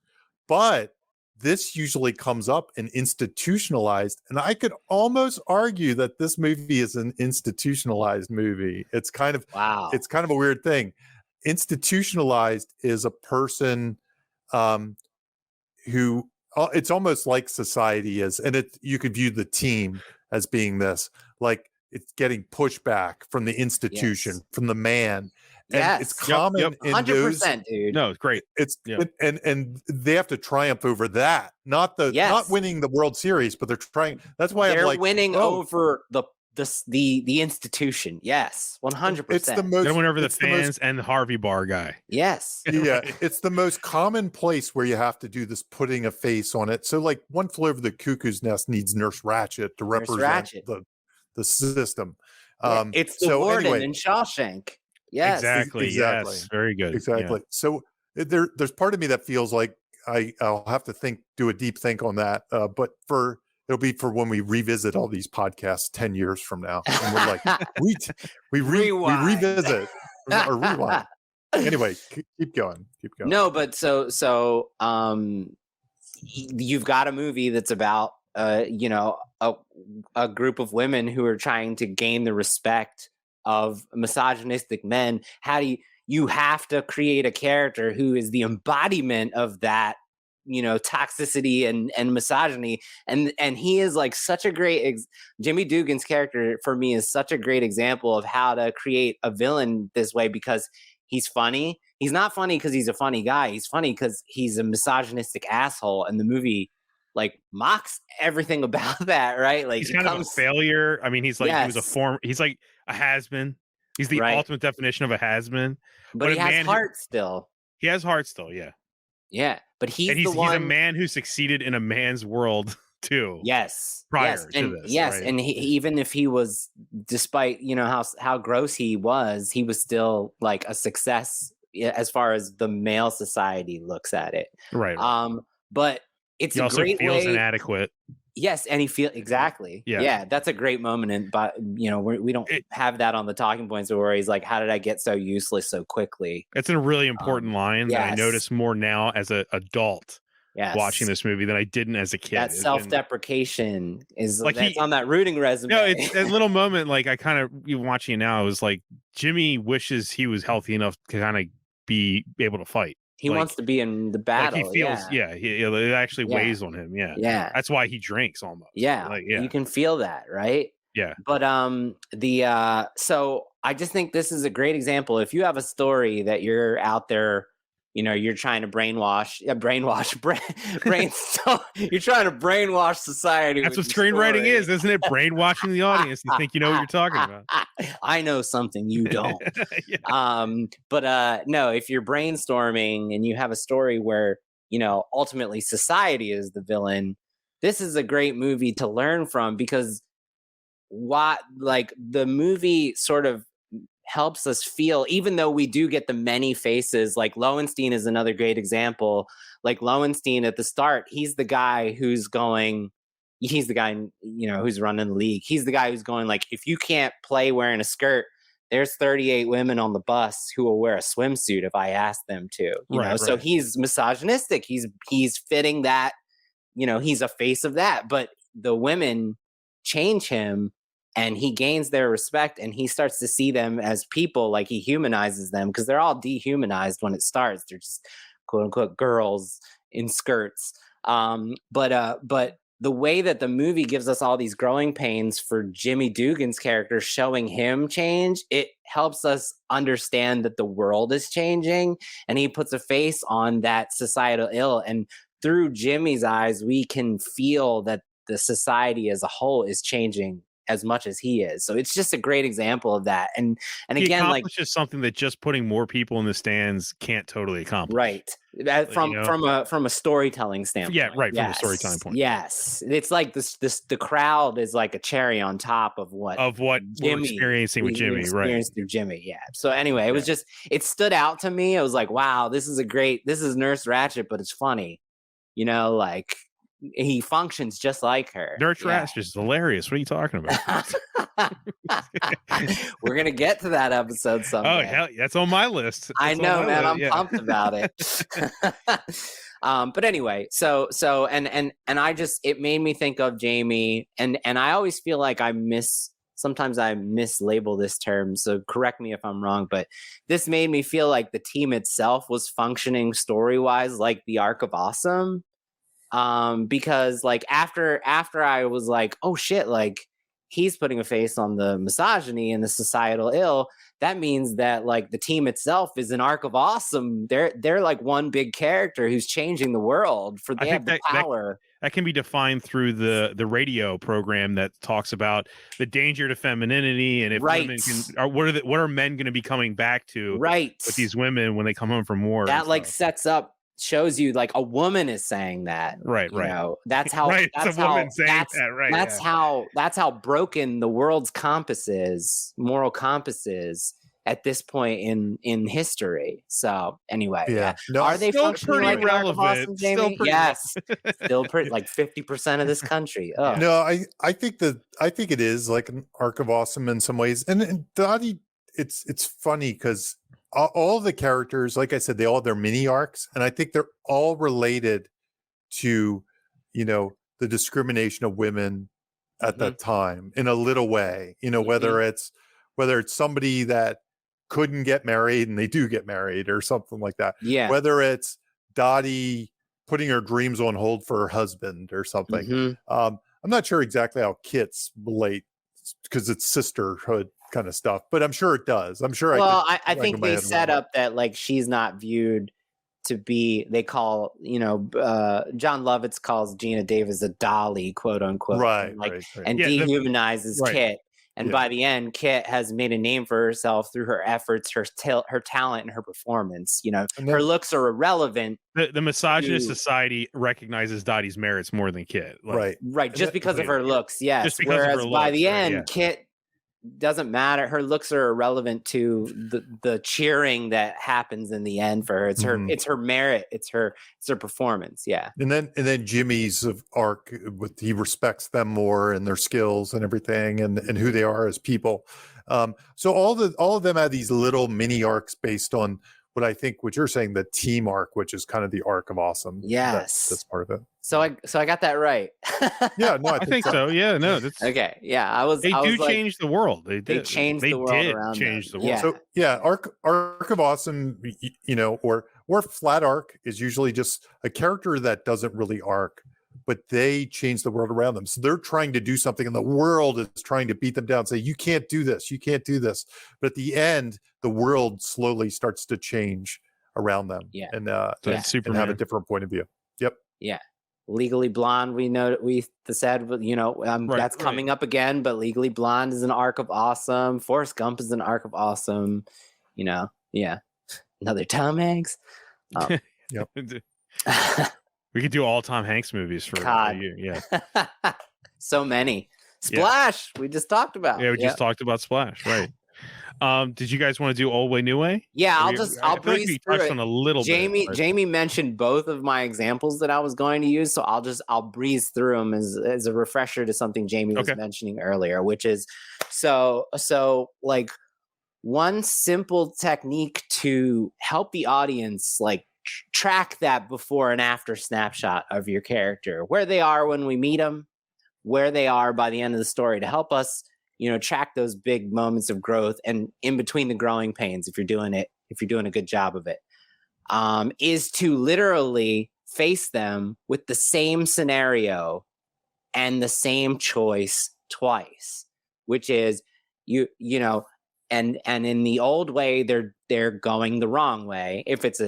but this usually comes up in institutionalized, and I could almost argue that this movie is an institutionalized movie. It's kind of it's kind of a weird thing. Institutionalized is a person who it's almost like society is, and you could view the team as being this, like it's getting pushback from the institution, from the man. And it's common in 100%, dude. No, it's great. It's and they have to triumph over that, not winning the World Series, but they're trying. That's why they're I'm like winning over the institution. Yes, 100%. It's the most. They went over the fans and the Harvey Bar guy. Yes. Yeah, it's the most common place where you have to do this, putting a face on it. So, like, One Flew Over the Cuckoo's Nest needs Nurse Ratched to represent the system. It's the warden in Shawshank. Yes, exactly. Yes, very good. Exactly. Yeah. So there's part of me that feels like I'll have to do a deep think on that. But it'll be for when we revisit all these podcasts 10 years from now, and we're like, we revisit or rewind. Anyway, keep going. No, but so you've got a movie that's about a group of women who are trying to gain the respect of misogynistic men. How do you have to create a character who is the embodiment of that, toxicity and misogyny, and he is like such a great Jimmy Dugan's character for me is such a great example of how to create a villain this way, because he's funny. He's not funny because he's a funny guy. He's funny because he's a misogynistic asshole, and the movie like mocks everything about that, right? Like he's kind of a failure. I mean, he's like he's like a has-been. He's the ultimate definition of a has-been. But he has heart still. He has heart still, yeah. Yeah, but he's he's a man who succeeded in a man's world too. Yes. Prior to this. Yes, right? and even if he was, despite how gross he was still like a success as far as the male society looks at it. Right. But it's he also feels inadequate. Yes, and he feels exactly. Yeah, that's a great moment, but we don't have that on the talking points where he's like, "How did I get so useless so quickly?" It's a really important line that I notice more now as an adult watching this movie than I didn't as a kid. That self-deprecation is like that's on that rooting resume. No, it's a little moment. Like I kind of watching it now, it was like Jimmy wishes he was healthy enough to kind of be able to fight. He wants to be in the battle. Like he feels, it actually weighs on him. Yeah. Yeah. That's why he drinks almost. Yeah. You can feel that, right? Yeah. But so I just think this is a great example. If you have a story that you're out there, you're trying to brainstorm. You're trying to brainwash society. That's what screenwriting is, isn't it? Brainwashing the audience to think you know what you're talking about. I know something you don't. But no, if you're brainstorming and you have a story where, ultimately society is the villain, this is a great movie to learn from, because the movie sort of helps us feel, even though we do get the many faces. Like Lowenstein is another great example. Like Lowenstein at the start, he's the guy who's running the league. He's the guy who's going like, if you can't play wearing a skirt, there's 38 women on the bus who will wear a swimsuit if I ask them to. So he's misogynistic. He's fitting that, he's a face of that. But the women change him, and he gains their respect, and he starts to see them as people. Like, he humanizes them, because they're all dehumanized when it starts. They're just quote unquote girls in skirts. But the way that the movie gives us all these growing pains for Jimmy Dugan's character, showing him change, it helps us understand that the world is changing, and he puts a face on that societal ill. And through Jimmy's eyes, we can feel that the society as a whole is changing as much as he is. So it's just a great example of that. And he again, accomplishes something that just putting more people in the stands can't totally accomplish. Right. From a storytelling standpoint. Yeah, right. From a storytelling point. Yes. It's like the crowd is like a cherry on top of what we're experiencing with Jimmy, right? Through Jimmy. Yeah. So anyway, it was just, it stood out to me. I was like, wow, this is Nurse Ratched, but it's funny. Like, he functions just like her. Nurse Ratched is hilarious. What are you talking about? We're gonna get to that episode someday. Oh, hell, that's on my list. I know, man. I'm pumped about it. But anyway, so and I just, it made me think of Jamie, and I always feel like sometimes I mislabel this term, so correct me if I'm wrong, but this made me feel like the team itself was functioning story-wise like the Arc of Awesome. Because like after I was like, oh shit, like he's putting a face on the misogyny and the societal ill, that means that like the team itself is an Arc of Awesome. They're like one big character who's changing the world, for they have the power. That can be defined through the radio program that talks about the danger to femininity, and if women what are men going to be coming back to with these women when they come home from war. That like shows you like a woman is saying that. Right. That's how that's how broken the world's moral compass is at this point in history. So anyway, are they still functioning pretty like relevant? Awesome, Jamie? Yes, still pretty, like 50% of this country. Oh. No, I think it is like an Arc of Awesome in some ways, and Dottie, it's funny because all the characters, like I said, they all have their mini arcs, and I think they're all related to, the discrimination of women at that time in a little way. Whether it's somebody that couldn't get married and they do get married or something like that. Yeah. Whether it's Dottie putting her dreams on hold for her husband or something. I'm not sure exactly how Kit's relate, because it's sisterhood kind of stuff, but I'm sure it does. I'm sure. Well, I think they set up that like she's not viewed to be, they call, John Lovitz calls Gina Davis a dolly, quote unquote, right. And dehumanizes Kit. And by the end, Kit has made a name for herself through her efforts, her talent, and her performance. Her looks are irrelevant. The misogynist society recognizes Dottie's merits more than Kit. Right. Just because of her looks, yes. Just because Whereas of her by looks, the end, Kit doesn't matter. Her looks are irrelevant to the cheering that happens in the end for her. It's her merit. It's her performance. Yeah. And then Jimmy's arc, he respects them more and their skills and everything, and who they are as people. So all of them have these little mini arcs based on what you're saying, the team arc, which is kind of the Arc of Awesome. Yes, that's part of it. So I got that right. Yeah, no, I think so. Yeah, no, that's okay. Yeah, They do change the world. They changed the world around change them. the world. So yeah, Arc of Awesome, or Flat Arc is usually just a character that doesn't really arc, but they change the world around them. So they're trying to do something, and the world is trying to beat them down, say, you can't do this, you can't do this. But at the end, the world slowly starts to change around them, and have a different point of view. Yep. Yeah. Legally Blonde, we know we said, that's coming up again, but Legally Blonde is an arc of awesome. Forrest Gump is an arc of awesome. Another Tom Hanks. Yep. We could do all Tom Hanks movies for a year. Yeah. So many. Splash. We just talked about. Yeah, we just talked about Splash. Right. Did you guys want to do Old Way, New Way? Yeah, I'll breeze through it. On a little bit. Jamie mentioned both of my examples that I was going to use, so I'll breeze through them as a refresher to something Jamie was mentioning earlier, which is so like one simple technique to help the audience like track that before and after snapshot of your character, where they are when we meet them, where they are by the end of the story, to help us track those big moments of growth and in between the growing pains, if you're doing a good job of it, is to literally face them with the same scenario and the same choice twice, which is and in the old way, they're going the wrong way. If it's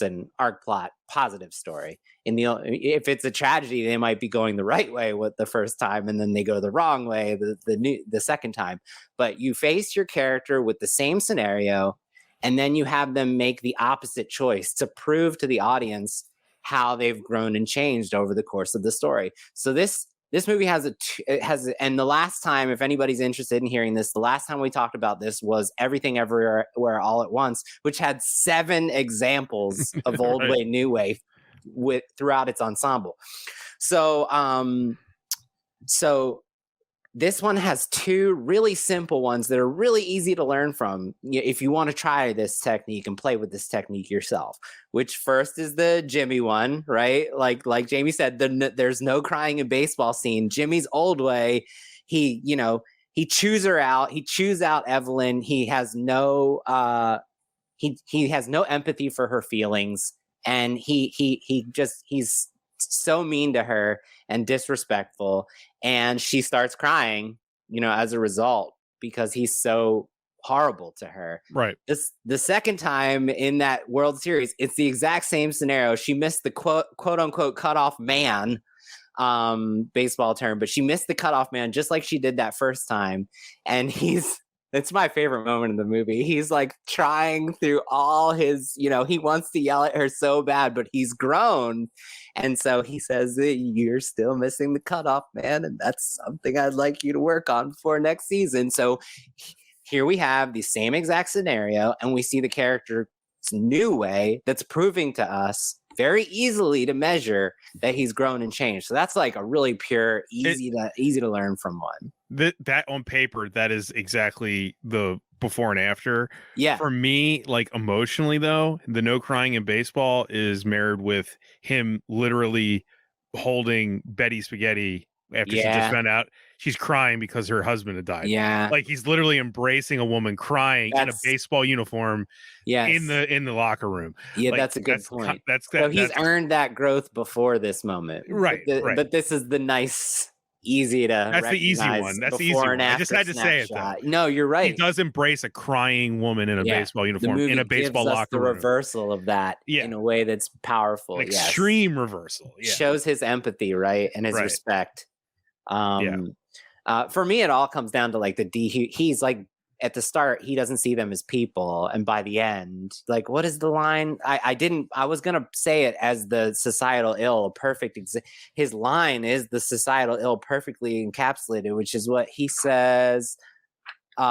an arc plot positive story, if it's a tragedy, they might be going the right way with the first time, and then they go the wrong way the second time. But you face your character with the same scenario, and then you have them make the opposite choice to prove to the audience how they've grown and changed over the course of the story. So this movie and the last time, if anybody's interested in hearing this, the last time we talked about this was Everything Everywhere All at Once, which had 7 examples of Old Way, New Way throughout its ensemble. So this one has 2 really simple ones that are really easy to learn from if you want to try this technique and play with this technique yourself. Which first is the Jimmy one, right? Like Jamie said, there's no crying in baseball scene. Jimmy's Old Way, he chews her out. He chews out Evelyn. He has no he has no empathy for her feelings, and he's so mean to her and disrespectful, and she starts crying as a result, because he's so horrible to her. Right. The second time in that World Series, it's the exact same scenario. She missed the quote unquote cutoff man, baseball term, but she missed the cutoff man just like she did that first time, and it's my favorite moment in the movie. He's like trying through all his, he wants to yell at her so bad, but he's grown. And so he says, you're still missing the cutoff, man. And that's something I'd like you to work on for next season. So here we have the same exact scenario, and we see the character's new way that's proving to us very easily to measure that he's grown and changed. So that's like a really pure, easy to learn from one. That on paper, that is exactly the before and after. Yeah. For me, like emotionally though, the no crying in baseball is married with him literally holding Betty Spaghetti after she just found out she's crying because her husband had died. Yeah. Like he's literally embracing a woman crying in a baseball uniform in the locker room. Yeah, like, that's a good point. So he's earned that growth before this moment. Right. But this is the nice, easy to That's the easy one. That's the easy one. I just had to say it though. No, you're right. He does embrace a crying woman in a baseball uniform in a baseball locker room. The reversal of that in a way that's powerful. An extreme reversal. Yeah. Shows his empathy, right? And his respect. For me, it all comes down to like he's like, at the start, he doesn't see them as people, and by the end, like, what is the line? I was gonna say it as the societal ill, his line is the societal ill perfectly encapsulated, which is what he says. He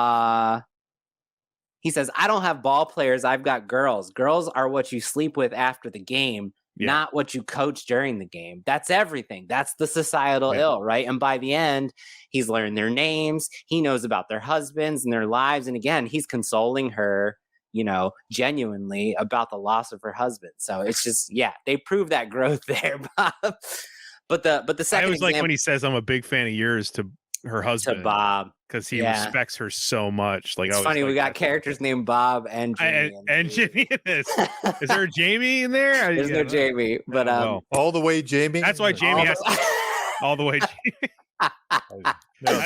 says, I don't have ball players, I've got girls. Girls are what you sleep with after the game, not what you coach during the game. That's everything. That's the societal ill, right? And by the end, he's learned their names. He knows about their husbands and their lives. And again, he's consoling her, genuinely about the loss of her husband. So it's just, they prove that growth there, Bob. But the second I was like when he says, I'm a big fan of yours, to her to husband Bob. because he Yeah. respects her so much. Like, It's I was funny, we like got that. characters named Bob and Jamie. and Jimmy in this. Is there a Jamie in there? There's no Jamie, but well, all the way, Jamie. that's why Jamie has to all the way. No,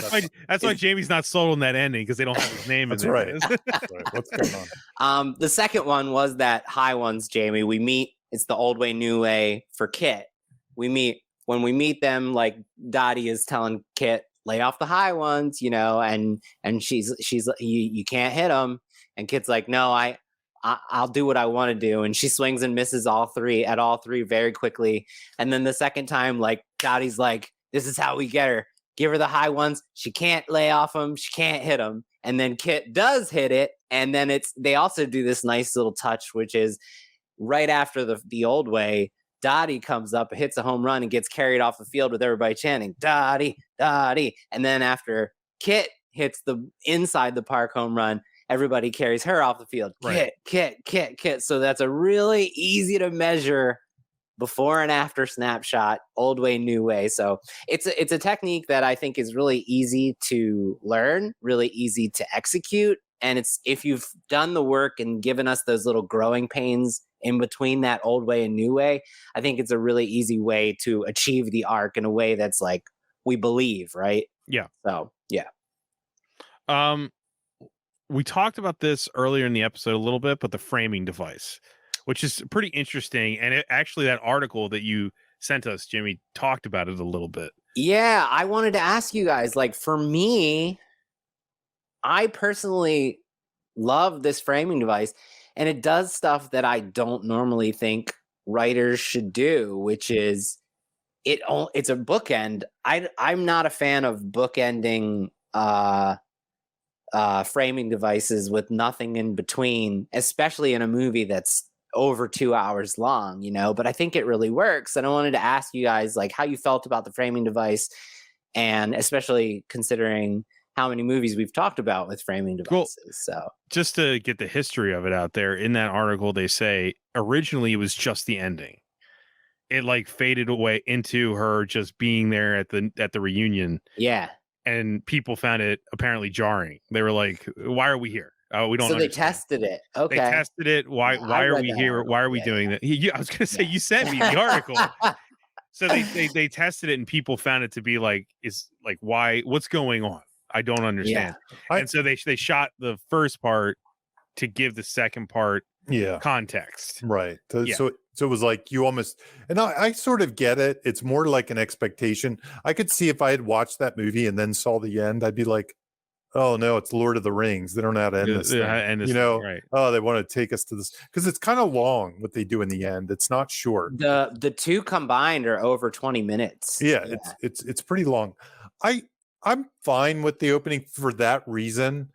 that's why Jamie's not sold on that ending because they don't have his name in That's there. right. That's right. What's going on? The second one was that high ones, Jamie. We meet, it's the old way, new way for Kit. When we meet them, like Dottie is telling Kit, lay off the high ones, you know, and she's you can't hit them. And Kit's like, no, I'll do what I want to do. And she swings and misses all three very quickly. And then the second time, like Dottie's like, this is how we get her. Give her the high ones. She can't lay off them. She can't hit them. And then Kit does hit it. And then they also do this nice little touch, which is right after the old way, Dottie comes up, hits a home run, and gets carried off the field with everybody chanting, Dottie, Dottie. And then after Kit hits the inside the park home run, everybody carries her off the field. Right. Kit. So that's a really easy to measure before and after snapshot, old way, new way. So it's a technique that I think is really easy to learn, really easy to execute. And it's, if you've done the work and given us those little growing pains in between that old way and new way, I think it's a really easy way to achieve the arc in a way that's like, we believe, right? Yeah. So, yeah. We talked about this earlier in the episode a little bit, but the framing device, which is pretty interesting. And actually that article that you sent us, Jimmy, talked about it a little bit. Yeah, I wanted to ask you guys, like, for me, I personally love this framing device, and it does stuff that I don't normally think writers should do, which is it's a bookend. I'm not a fan of bookending framing devices with nothing in between, especially in a movie that's over 2 hours long, you know, but I think it really works. And I wanted to ask you guys, like, how you felt about the framing device, and especially considering how many movies we've talked about with framing devices. Cool. So just to get the history of it out there, in that article, they say originally it was just the ending. It like faded away into her just being there at the reunion. Yeah. And people found it apparently jarring. They were like, why are we here? We don't. So understand. they tested it. Okay. They tested it. Why are we here? Why are we doing that? I was going to say, you sent me the article. So they tested it, and people found it to be like, why? What's going on? I don't understand. Yeah. And so they shot the first part to give the second part context. Right. So it was like you almost, and I sort of get it. It's more like an expectation. I could see if I had watched that movie and then saw the end, I'd be like, oh no, it's Lord of the Rings. They don't know how to end this thing. Right. Oh, they want to take us to this, because it's kind of long what they do in the end. It's not short. The two combined are over 20 minutes. Yeah. It's pretty long. I'm fine with the opening for that reason.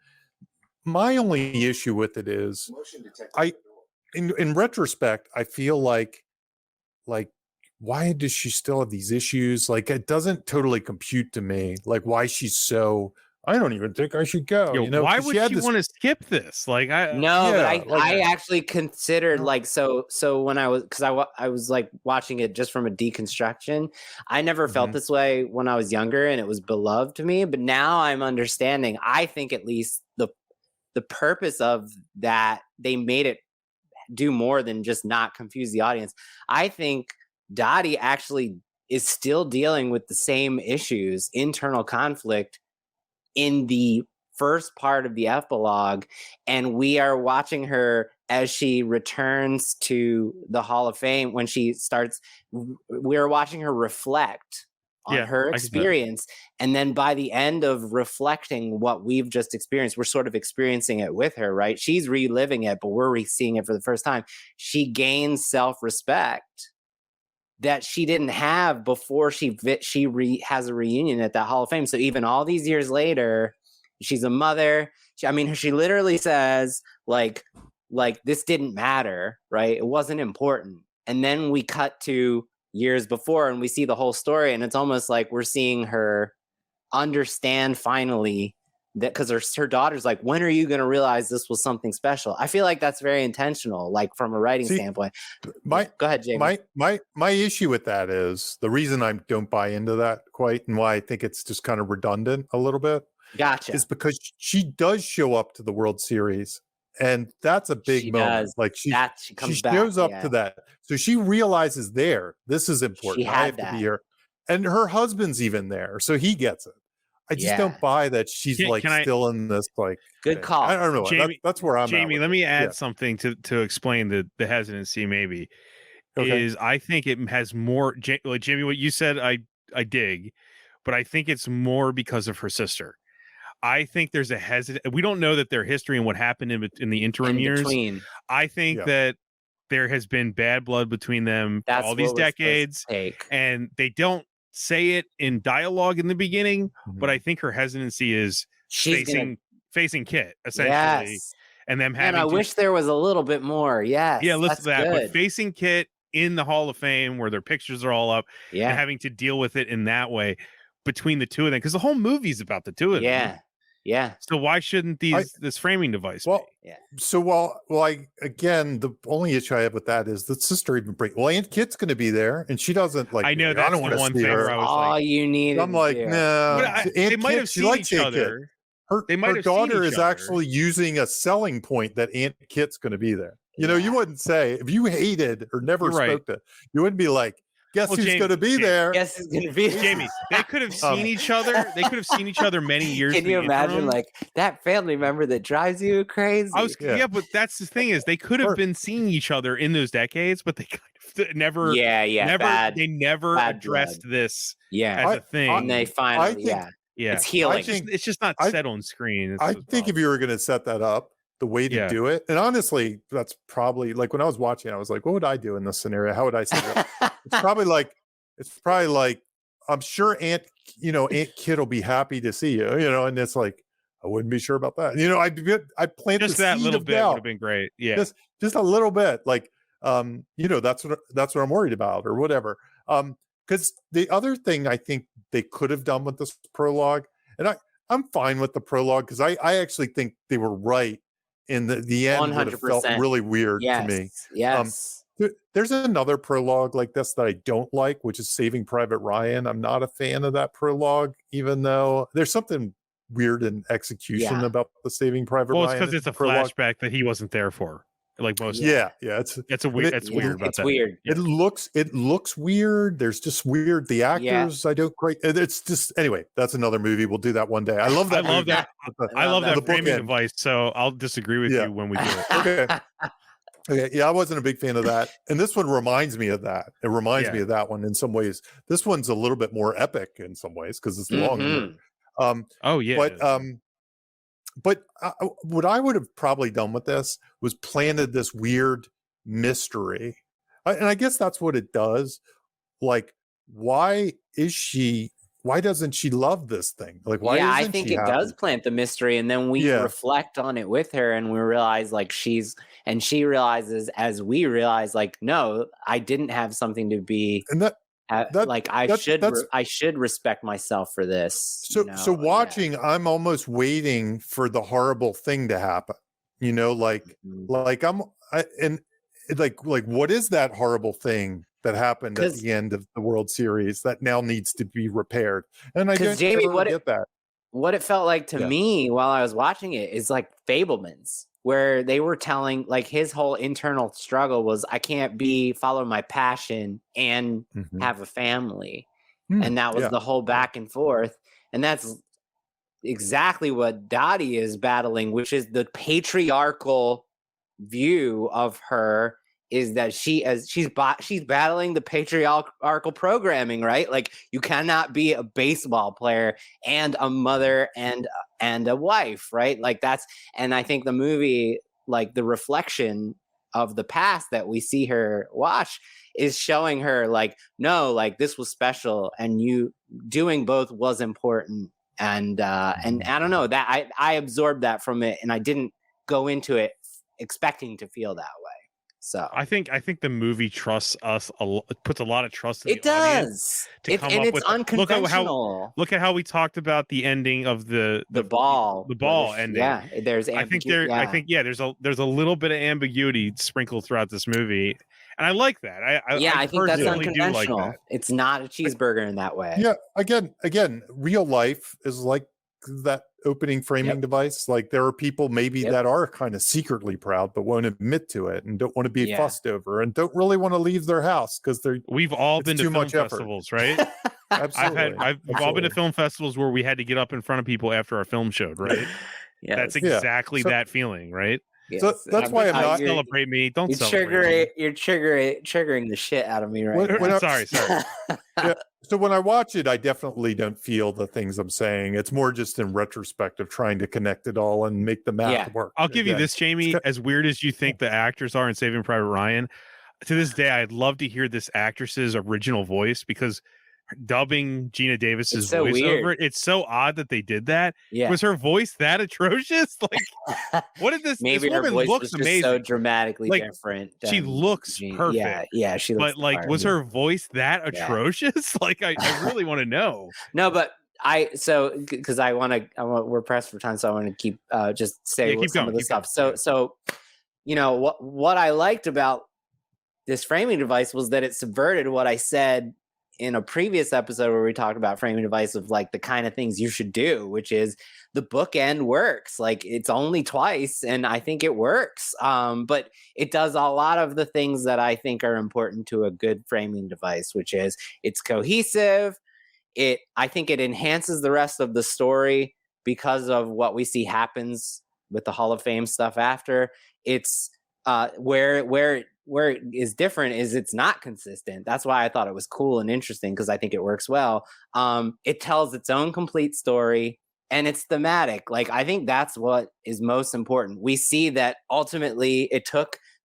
My only issue with it is in retrospect, I feel like why does she still have these issues? Like, it doesn't totally compute to me, like why she's so, I don't even think I should go. You know, why would she want to skip this? Like, I actually considered so when I was like watching it just from a deconstruction. I never felt this way when I was younger, and it was beloved to me. But now I'm understanding. I think at least the purpose of that, they made it do more than just not confuse the audience. I think Dottie actually is still dealing with the same issues, internal conflict, in the first part of the epilogue, and we are watching her as she returns to the Hall of Fame. When she starts, we're watching her reflect on her experience, and then by the end of reflecting what we've just experienced, we're sort of experiencing it with her, right? She's reliving it, but we're seeing it for the first time. She gains self-respect that she didn't have before she has a reunion at that Hall of Fame. So even all these years later, she's a mother. She literally says like this didn't matter, right? It wasn't important. And then we cut to years before and we see the whole story, and it's almost like we're seeing her understand finally that because her daughter's like, when are you going to realize this was something special? I feel like that's very intentional, like from a writing standpoint. Go ahead, Jamie. My issue with that is the reason I don't buy into that quite, and why I think it's just kind of redundant a little bit. Gotcha. Is because she does show up to the World Series, and that's a big moment. Does. Like she comes shows back, up to that, so she realizes this is important. I have to be here, and her husband's even there, so he gets it. I just don't buy that she's still in this like. Good call. I don't know. Jamie, that's where I'm. Jamie, let me add something to explain the hesitancy. Maybe is I think it has more. Like Jamie, what you said, I dig, but I think it's more because of her sister. I think there's a hesitant. We don't know that their history and what happened in the interim years. I think that there has been bad blood between them all these decades, and they don't say it in dialogue in the beginning. But I think her hesitancy is facing Kit essentially, and them having. And I wish there was a little bit more. Yes, listen to that. Good. But facing Kit in the Hall of Fame, where their pictures are all up, and having to deal with it in that way between the two of them, because the whole movie's about the two of them. Yeah. So why shouldn't this framing device be? So again, the only issue I have with that is the sister even Aunt Kit's going to be there, and she doesn't like. I know that's I don't want to see her. I was all you need. I'm like, no. They might have seen each other. Her daughter is actually using a selling point that Aunt Kit's going to be there. You know, you wouldn't say if you hated or never spoke to, you wouldn't be like. Guess who's going to be there? Guess who's going to be there? Jamie, they could have seen each other. They could have seen each other many years. Can you imagine, like that family member that drives you crazy? But that's the thing is they could have been seeing each other in those decades, but they kind of never. They never addressed this as a thing. And they finally, it's healing. It's just not set on screen. I think if you were going to set that up, the way to do it, and honestly, that's probably like when I was watching, I was like, what would I do in this scenario? How would I set it up? It's probably like I'm sure Aunt Kit will be happy to see you, and it's like I wouldn't be sure about that. I planted just that little bit would have been great. Yeah, just a little bit, like that's what I'm worried about or whatever. Because the other thing I think they could have done with this prologue, and I'm fine with the prologue because I actually think they were right. In the end, would have felt really weird to me. Yes. There's another prologue like this that I don't like, which is Saving Private Ryan. I'm not a fan of that prologue, even though there's something weird in execution about the Saving Private Ryan. Well, it's because it's a flashback that he wasn't there for. Like most. It's weird. It's weird. It's weird. It looks weird. There's just weird. The actors, I don't quite. It's just anyway. That's another movie. We'll do that one day. I love that. I love that framing device. So I'll disagree with you when we do it. Okay. Yeah, I wasn't a big fan of that, and this one reminds me of that. It reminds me of that one in some ways. This one's a little bit more epic in some ways because it's longer. But what I would have probably done with this was planted this weird mystery. And I guess that's what it does. Like, why doesn't she love this thing? Like, why isn't I think she it happy? does plant the mystery. And then we reflect on it with her and we realize like she realizes as we realize, like, no, I didn't have something to be. And I should respect myself for this. So watching, I'm almost waiting for the horrible thing to happen. Like what is that horrible thing that happened at the end of the World Series that now needs to be repaired? And I don't get that. What it felt like to me while I was watching it is like Fabelmans, where they were telling like his whole internal struggle was I can't follow my passion and have a family. And that was the whole back and forth. And that's exactly what Dottie is battling, which is the patriarchal view of her is that she's battling the patriarchal programming, right? Like you cannot be a baseball player and a mother and a wife, right? Like and I think the movie, like the reflection of the past that we see her watch is showing her like, no, like this was special and you doing both was important. And I don't know that I absorbed that from it and I didn't go into it expecting to feel that way. So I think the movie trusts us puts a lot of trust in it the audience does. to come And up it's with unconventional. look at how we talked about the ending of the ball. ball ending. Yeah, there's I think there's a little bit of ambiguity sprinkled throughout this movie, and I like that. I think that's personally do like unconventional. that. It's not a cheeseburger in that way. Yeah, again, real life is like that opening framing device. Like there are people maybe that are kind of secretly proud but won't admit to it and don't want to be fussed over and don't really want to leave their house because we've all been to too film much effort. festivals, right? Absolutely. We've all been to film festivals where we had to get up in front of people after our film showed, right? Yes. That's exactly that feeling, right? Yes. So that's why I'm Don't not celebrate me. Don't celebrate me. You're triggering the shit out of me right now. Sorry. Yeah. So when I watch it, I definitely don't feel the things I'm saying. It's more just in retrospective, trying to connect it all and make the math work. I'll give you this, Jamie. As weird as you think the actors are in Saving Private Ryan, to this day, I'd love to hear this actress's original voice because dubbing Gina Davis's voice over it, it's so odd that they did that. Yeah. Was her voice that atrocious? Like, what did this? Maybe this her woman voice looks was just amazing. so dramatically different. She looks perfect. Yeah, she looks. But like, was her voice that atrocious? Like, I really want to know. No, but because we're pressed for time, so I want to keep just say some of the stuff. So you know what I liked about this framing device was that it subverted what I said in a previous episode where we talked about framing device of like the kind of things you should do, which is the bookend works. Like it's only twice and I think it works. But it does a lot of the things that I think are important to a good framing device, which is it's cohesive. I think it enhances the rest of the story because of what we see happens with the Hall of Fame stuff after. It's where it is different is it's not consistent. That's why I thought it was cool and interesting because I think it works well. It tells its own complete story and it's thematic. Like I think that's what is most important. We see that ultimately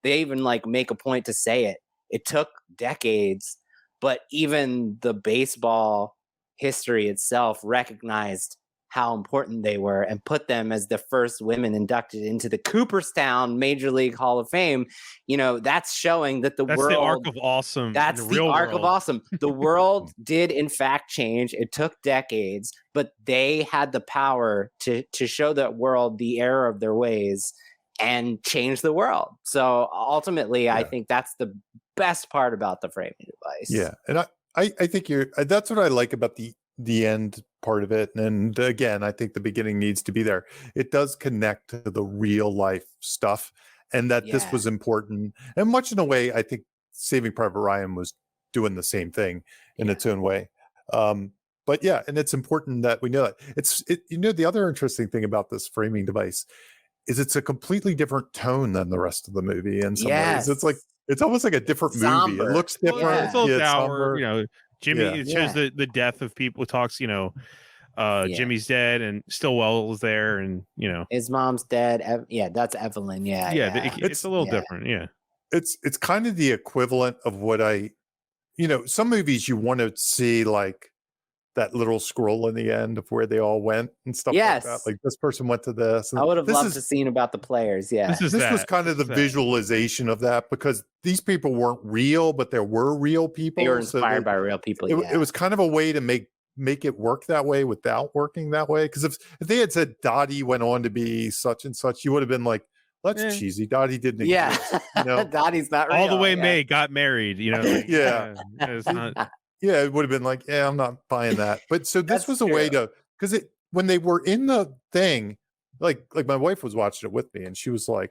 they even like make a point to say it. It took decades, but even the baseball history itself recognized how important they were and put them as the first women inducted into the Cooperstown Major League Hall of Fame. You know, that's showing that that's the arc of awesome. That's the arc of awesome. The world did in fact change. It took decades, but they had the power to show that world the error of their ways and change the world. So ultimately, I think that's the best part about the framing device. Yeah. And I think that's what I like about the end part of it. And again, I think the beginning needs to be there. It does connect to the real life stuff and that this was important. And much in a way, I think Saving Private Ryan was doing the same thing in its own way. But yeah, and it's important that we know that. You know, the other interesting thing about this framing device is it's a completely different tone than the rest of the movie in some ways. It's almost like a different movie. It looks different. Well, it's a little dour, you know. Jimmy, it shows the death of people. It talks, you know, Jimmy's dead and Stillwell's there, and you know his mom's dead. That's Evelyn. It's a little different. Yeah, it's kind of the equivalent of what some movies you want to see like that little scroll in the end of where they all went and stuff like that. Like this person went to this. And I would have loved to seen about the players. Yeah, this was kind of the visualization of that because these people weren't real, but there were real people. They were inspired by real people. It was kind of a way to make it work that way without working that way. Because if they had said Dottie went on to be such and such, you would have been like, that's cheesy. Dottie didn't exist. You know? Dottie's not real. All the way May got married, you know. Like, it's not. Yeah, it would have been like, I'm not buying that. But so this was a way to, because when they were in the thing, like my wife was watching it with me, and she was like,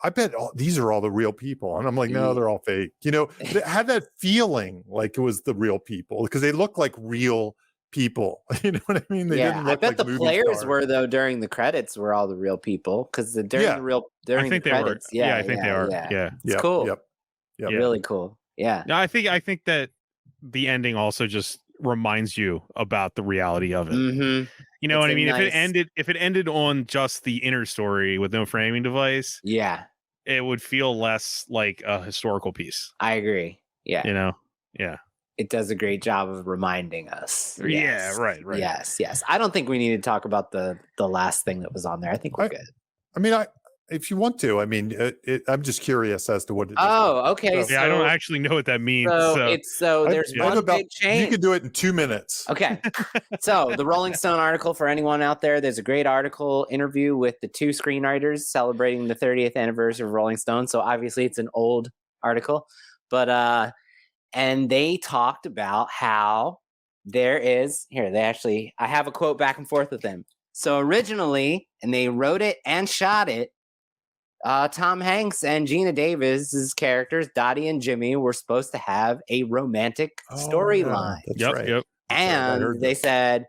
"I bet these are all the real people," and I'm like, "No, they're all fake." You know, it had that feeling like it was the real people because they look like real people. You know what I mean? They didn't look I bet like the players were though during the credits were all the real people because during the credits. Yeah, I think they are. Yeah, it's cool. Yep. Really cool. Yeah. No, I think that the ending also just reminds you about the reality of it. Mm-hmm. You know what I mean? If it ended on just the inner story with no framing device, it would feel less like a historical piece. I agree. Yeah. You know? Yeah. It does a great job of reminding us. Yeah, right. Yes. I don't think we need to talk about the last thing that was on there. I think we're good. I mean, if you want to. I mean, I'm just curious as to what it is. Oh, okay. So- Yeah, I don't actually know what that means. There's I have one about, big change. you can do it in 2 minutes. Okay. So the Rolling Stone article, for anyone out there, there's a great article interview with the two screenwriters celebrating the 30th anniversary of Rolling Stone. So obviously it's an old article, but and they talked about how I have a quote back and forth with them. So originally, and they wrote it and shot it, Tom Hanks and Gina Davis's characters, Dottie and Jimmy, were supposed to have a romantic storyline. That's right. Yep. And they said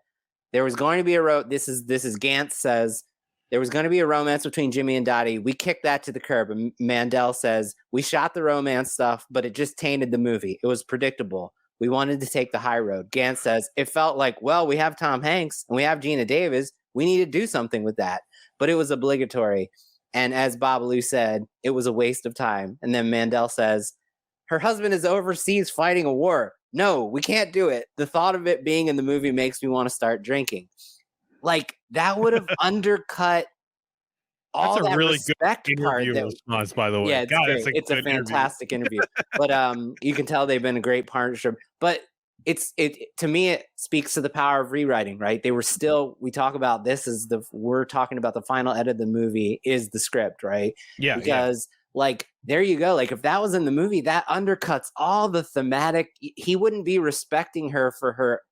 there was going to be this is Gantz says there was going to be a romance between Jimmy and Dottie. We kicked that to the curb. And Mandel says, we shot the romance stuff, but it just tainted the movie. It was predictable. We wanted to take the high road. Gantz says, it felt like, well, we have Tom Hanks and we have Gina Davis. We need to do something with that. But it was obligatory. And as Babalu said, it was a waste of time. And then Mandel says, her husband is overseas fighting a war. No, we can't do it. The thought of it being in the movie makes me want to start drinking. Like, that would have undercut all That's a that really respect good part. interview response, by the way. Yeah, it's God, great. It's a fantastic interview. But you can tell they've been a great partnership. But to me, it speaks to the power of rewriting, right? We talk about this we're talking about the final edit of the movie is the script, right? Yeah. Because like, there you go. Like, if that was in the movie, that undercuts all the thematic. He wouldn't be respecting her for her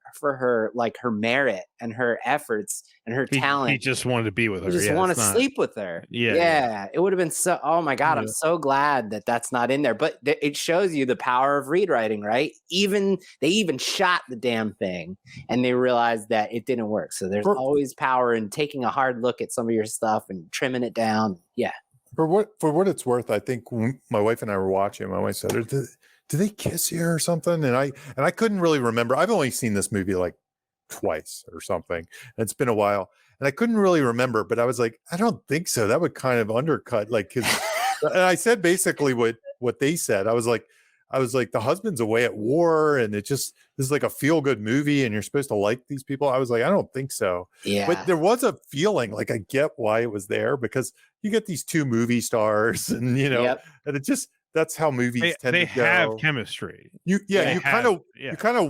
like her merit and her efforts and her talent. He just wanted to be with her. He just want to sleep with her. Yeah. It would have been so. Oh my God, I'm so glad that that's not in there. But it shows you the power of rewriting, right? They even shot the damn thing and they realized that it didn't work. So there's always power in taking a hard look at some of your stuff and trimming it down. Yeah. For what it's worth, I think when my wife and I were watching, my wife said, "Do they kiss you or something?" And I couldn't really remember. I've only seen this movie like twice or something. It's been a while, and I couldn't really remember. But I was like, I don't think so. That would kind of undercut and I said basically what they said. I was like, the husband's away at war, and this is like a feel good movie, and you're supposed to like these people. I was like, I don't think so. Yeah. But there was a feeling like I get why it was there, because you get these two movie stars, and and that's how movies tend to go. They have chemistry. You kind of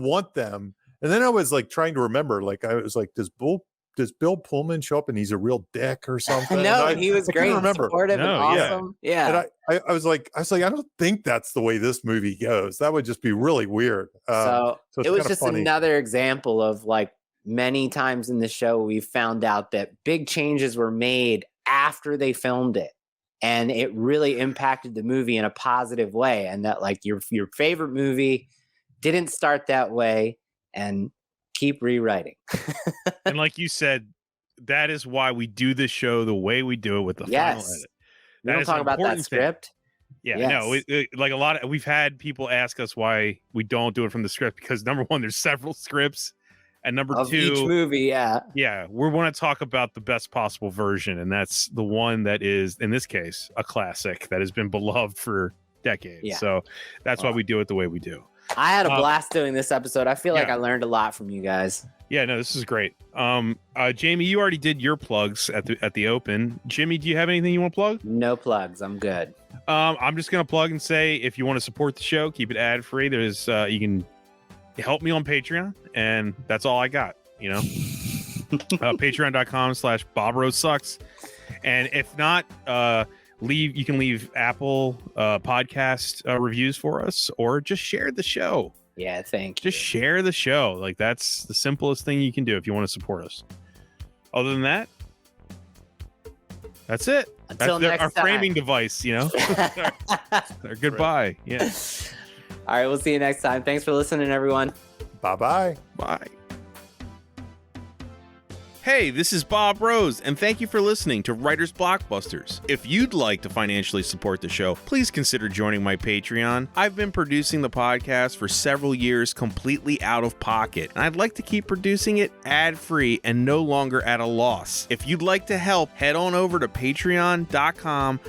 want them. And then I was like trying to remember, like I was like, does Bill Pullman show up and he's a real dick or something? No, he was great, supportive, and awesome. Yeah. And I was like, I don't think that's the way this movie goes. That would just be really weird. So it was just funny. Another example of, like, many times in the show we found out that big changes were made after they filmed it, and it really impacted the movie in a positive way. And that, like, your favorite movie didn't start that way, and keep rewriting. And like you said, that is why we do this show the way we do it with the final edit. We don't talk about that script. Yeah, no, like we've had people ask us why we don't do it from the script, because number one, there's several scripts, and number two, each movie, we want to talk about the best possible version, and that's the one that is, in this case, a classic that has been beloved for decades. Yeah. So that's why we do it the way we do. I had a blast doing this episode. I feel like I learned a lot from you guys. Yeah, no, this is great. Jamie, you already did your plugs at the open. Jimmy, do you have anything you want to plug? No plugs. I'm good. I'm just gonna plug and say, if you want to support the show, keep it ad free. There's you can help me on Patreon, and that's all I got. Patreon.com/BobRoseSucks. And if not, you can leave Apple podcast reviews for us, or just share the show. Yeah, thank you. Just share the show. Like, that's the simplest thing you can do if you want to support us. Other than that, that's it. Until that's next our framing device, our goodbye. Yeah. All right, we'll see you next time. Thanks for listening, everyone. Bye-bye. Bye. Hey, this is Bob Rose, and thank you for listening to Writers Blockbusters. If you'd like to financially support the show, please consider joining my Patreon. I've been producing the podcast for several years completely out of pocket, and I'd like to keep producing it ad-free and no longer at a loss. If you'd like to help, head on over to patreon.com/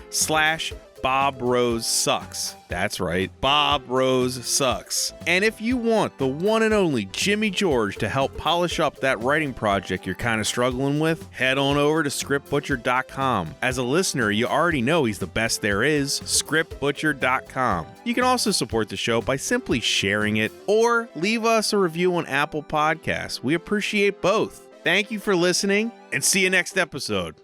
Bob Rose Sucks. That's right, Bob Rose Sucks. And if you want the one and only Jimmy George to help polish up that writing project you're kind of struggling with, head on over to scriptbutcher.com. As a listener, you already know he's the best there is, scriptbutcher.com. You can also support the show by simply sharing it or leave us a review on Apple Podcasts. We appreciate both. Thank you for listening and see you next episode.